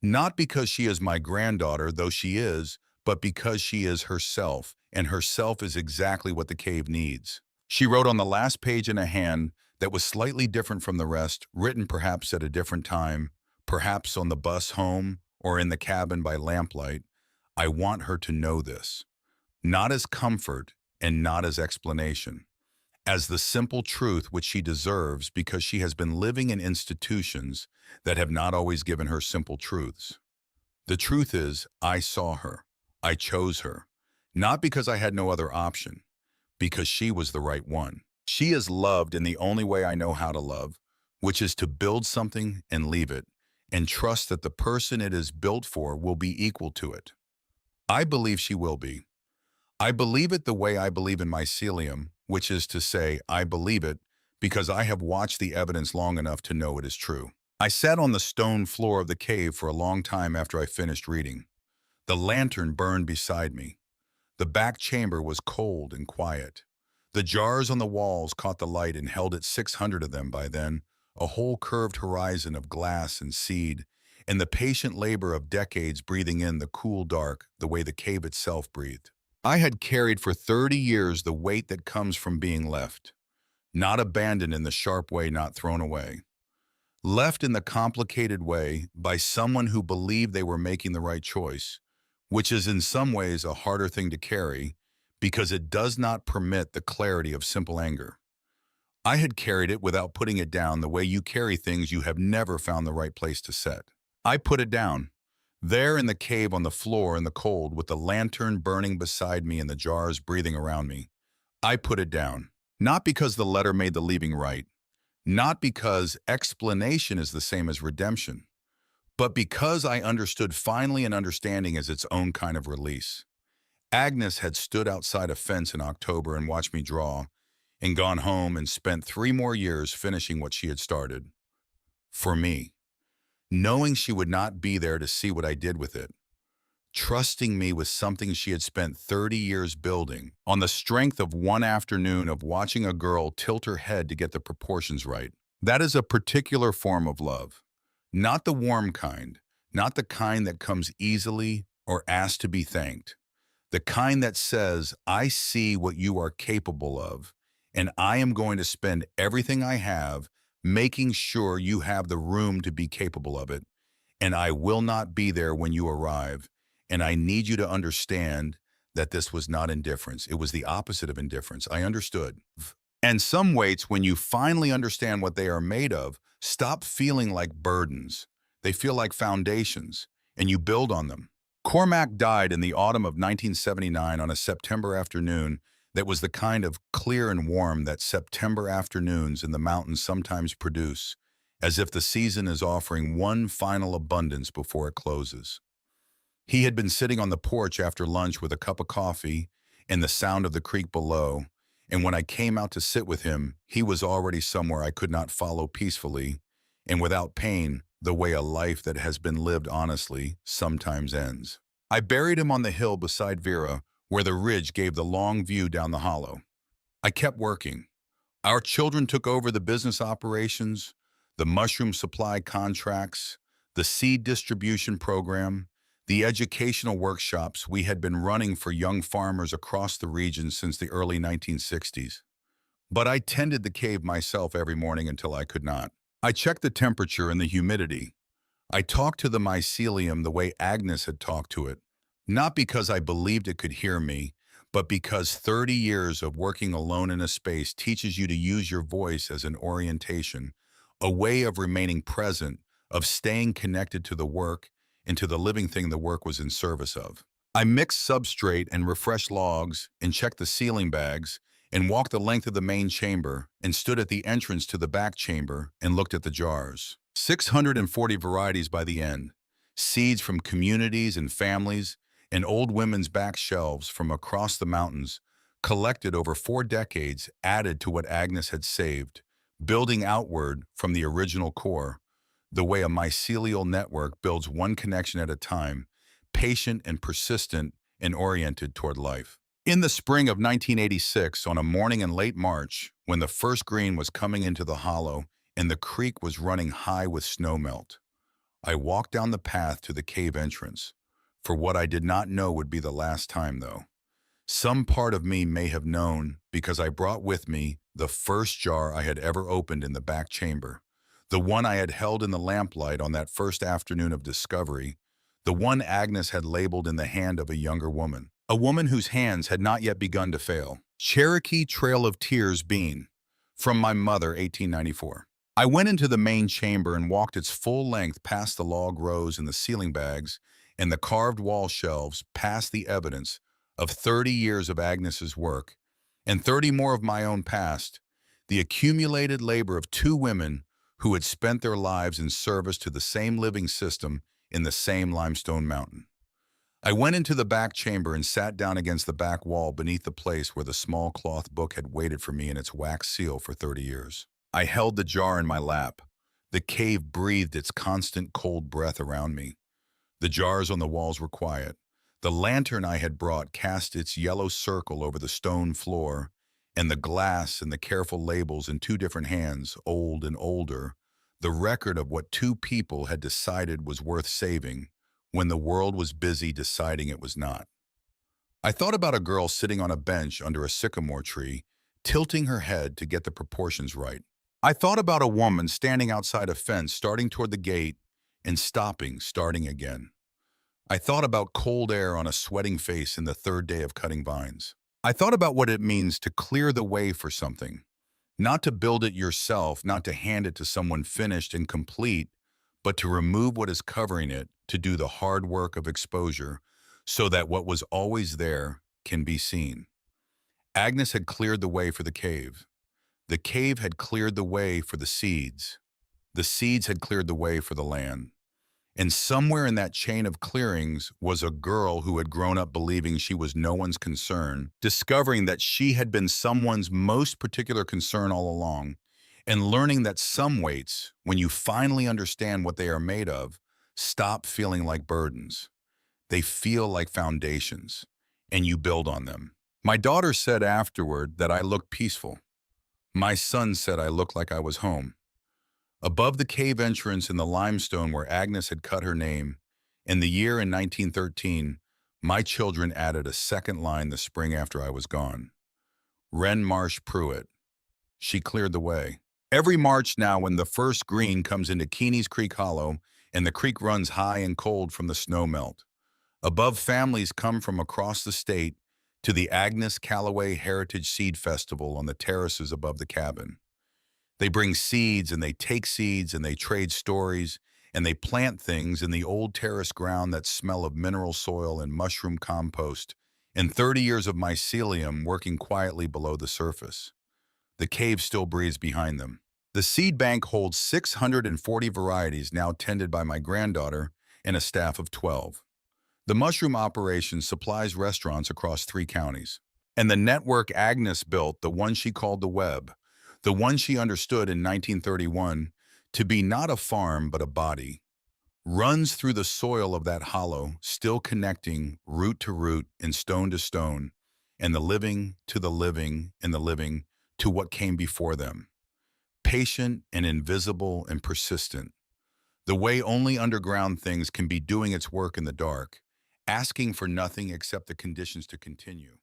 Not because she is my granddaughter, though she is, but because she is herself, and herself is exactly what the cave needs. She wrote on the last page in a hand that was slightly different from the rest, written perhaps at a different time, perhaps on the bus home or in the cabin by lamplight, I want her to know this, not as comfort and not as explanation, as the simple truth which she deserves because she has been living in institutions that have not always given her simple truths. The truth is, I saw her. I chose her, not because I had no other option, because she was the right one. She is loved in the only way I know how to love, which is to build something and leave it, and trust that the person it is built for will be equal to it. I believe she will be. I believe it the way I believe in mycelium, which is to say, I believe it because I have watched the evidence long enough to know it is true. I sat on the stone floor of the cave for a long time after I finished reading. The lantern burned beside me. The back chamber was cold and quiet. The jars on the walls caught the light and held it 600 of them by then, a whole curved horizon of glass and seed, and the patient labor of decades breathing in the cool dark the way the cave itself breathed. I had carried for 30 years the weight that comes from being left, not abandoned in the sharp way, not thrown away. Left in the complicated way by someone who believed they were making the right choice, which is in some ways a harder thing to carry because it does not permit the clarity of simple anger. I had carried it without putting it down the way you carry things you have never found the right place to set. I put it down, there in the cave on the floor in the cold with the lantern burning beside me and the jars breathing around me. I put it down, not because the letter made the leaving right, Not because explanation is the same as redemption, but because I understood finally and understanding is its own kind of release. Agnes had stood outside a fence in October and watched me draw, and gone home and spent 3 more years finishing what she had started. For me, knowing she would not be there to see what I did with it, trusting me with something she had spent 30 years building on the strength of one afternoon of watching a girl tilt her head to get the proportions right. That is a particular form of love. Not the warm kind, not the kind that comes easily or asks to be thanked. The kind that says, I see what you are capable of, and I am going to spend everything I have making sure you have the room to be capable of it, and I will not be there when you arrive. And I need you to understand that this was not indifference. It was the opposite of indifference. I understood. And some weights, when you finally understand what they are made of, stop feeling like burdens. They feel like foundations, and you build on them. Cormac died in the autumn of 1979 on a September afternoon that was the kind of clear and warm that September afternoons in the mountains sometimes produce, as if the season is offering one final abundance before it closes. He had been sitting on the porch after lunch with a cup of coffee and the sound of the creek below, and when I came out to sit with him, he was already somewhere I could not follow peacefully and without pain, the way a life that has been lived honestly sometimes ends. I buried him on the hill beside Vera, where the ridge gave the long view down the hollow. I kept working. Our children took over the business operations, the mushroom supply contracts, the seed distribution program, the educational workshops we had been running for young farmers across the region since the early 1960s. But I tended the cave myself every morning until I could not. I checked the temperature and the humidity. I talked to the mycelium the way Agnes had talked to it, not because I believed it could hear me, but because 30 years of working alone in a space teaches you to use your voice as an orientation, a way of remaining present, of staying connected to the work and to the living thing the work was in service of. I mixed substrate and refreshed logs and checked the sealing bags and walked the length of the main chamber and stood at the entrance to the back chamber and looked at the jars. 640 varieties by the end, seeds from communities and families and old women's back shelves from across the mountains, collected over 4 decades, added to what Agnes had saved, building outward from the original core, the way a mycelial network builds one connection at a time, patient and persistent and oriented toward life. In the spring of 1986, on a morning in late March, when the first green was coming into the hollow and the creek was running high with snowmelt, I walked down the path to the cave entrance, for what I did not know would be the last time, though. Some part of me may have known because I brought with me the first jar I had ever opened in the back chamber, the one I had held in the lamplight on that first afternoon of discovery, the one Agnes had labeled in the hand of a woman whose hands had not yet begun to fail. Cherokee Trail of Tears Bean, from my mother, 1894. I went into the main chamber and walked its full length past the log rows and the ceiling bags and the carved wall shelves, past the evidence of 30 years of Agnes's work and 30 more of my own past, the accumulated labor of 2 women who had spent their lives in service to the same living system in the same limestone mountain. I went into the back chamber and sat down against the back wall beneath the place where the small cloth book had waited for me in its wax seal for 30 years. I held the jar in my lap. The cave breathed its constant cold breath around me. The jars on the walls were quiet. The lantern I had brought cast its yellow circle over the stone floor, and the glass and the careful labels in 2 different hands, old and older, the record of what 2 people had decided was worth saving when the world was busy deciding it was not. I thought about a girl sitting on a bench under a sycamore tree, tilting her head to get the proportions right. I thought about a woman standing outside a fence, starting toward the gate and stopping, starting again. I thought about cold air on a sweating face in the 3rd day of cutting vines. I thought about what it means to clear the way for something, not to build it yourself, not to hand it to someone finished and complete, but to remove what is covering it, to do the hard work of exposure so that what was always there can be seen. Agnes had cleared the way for the cave. The cave had cleared the way for the seeds. The seeds had cleared the way for the land. And somewhere in that chain of clearings was a girl who had grown up believing she was no one's concern, discovering that she had been someone's most particular concern all along, and learning that some weights, when you finally understand what they are made of, stop feeling like burdens. They feel like foundations, and you build on them. My daughter said afterward that I looked peaceful. My son said I looked like I was home. Above the cave entrance in the limestone where Agnes had cut her name, in the year in 1913, my children added a second line the spring after I was gone. Wren Marsh Pruitt. She cleared the way. Every March now when the first green comes into Keeney's Creek Hollow and the creek runs high and cold from the snow melt, above families come from across the state to the Agnes Callaway Heritage Seed Festival on the terraces above the cabin. They bring seeds and they take seeds and they trade stories and they plant things in the old terrace ground that smell of mineral soil and mushroom compost and 30 years of mycelium working quietly below the surface. The cave still breathes behind them. The seed bank holds 640 varieties now tended by my granddaughter and a staff of 12. The mushroom operation supplies restaurants across 3 counties. And the network Agnes built, the one she called the web, the one she understood in 1931 to be not a farm but a body, runs through the soil of that hollow, still connecting root to root and stone to stone, and the living to the living and the living to what came before them. Patient and invisible and persistent, the way only underground things can be doing its work in the dark, asking for nothing except the conditions to continue.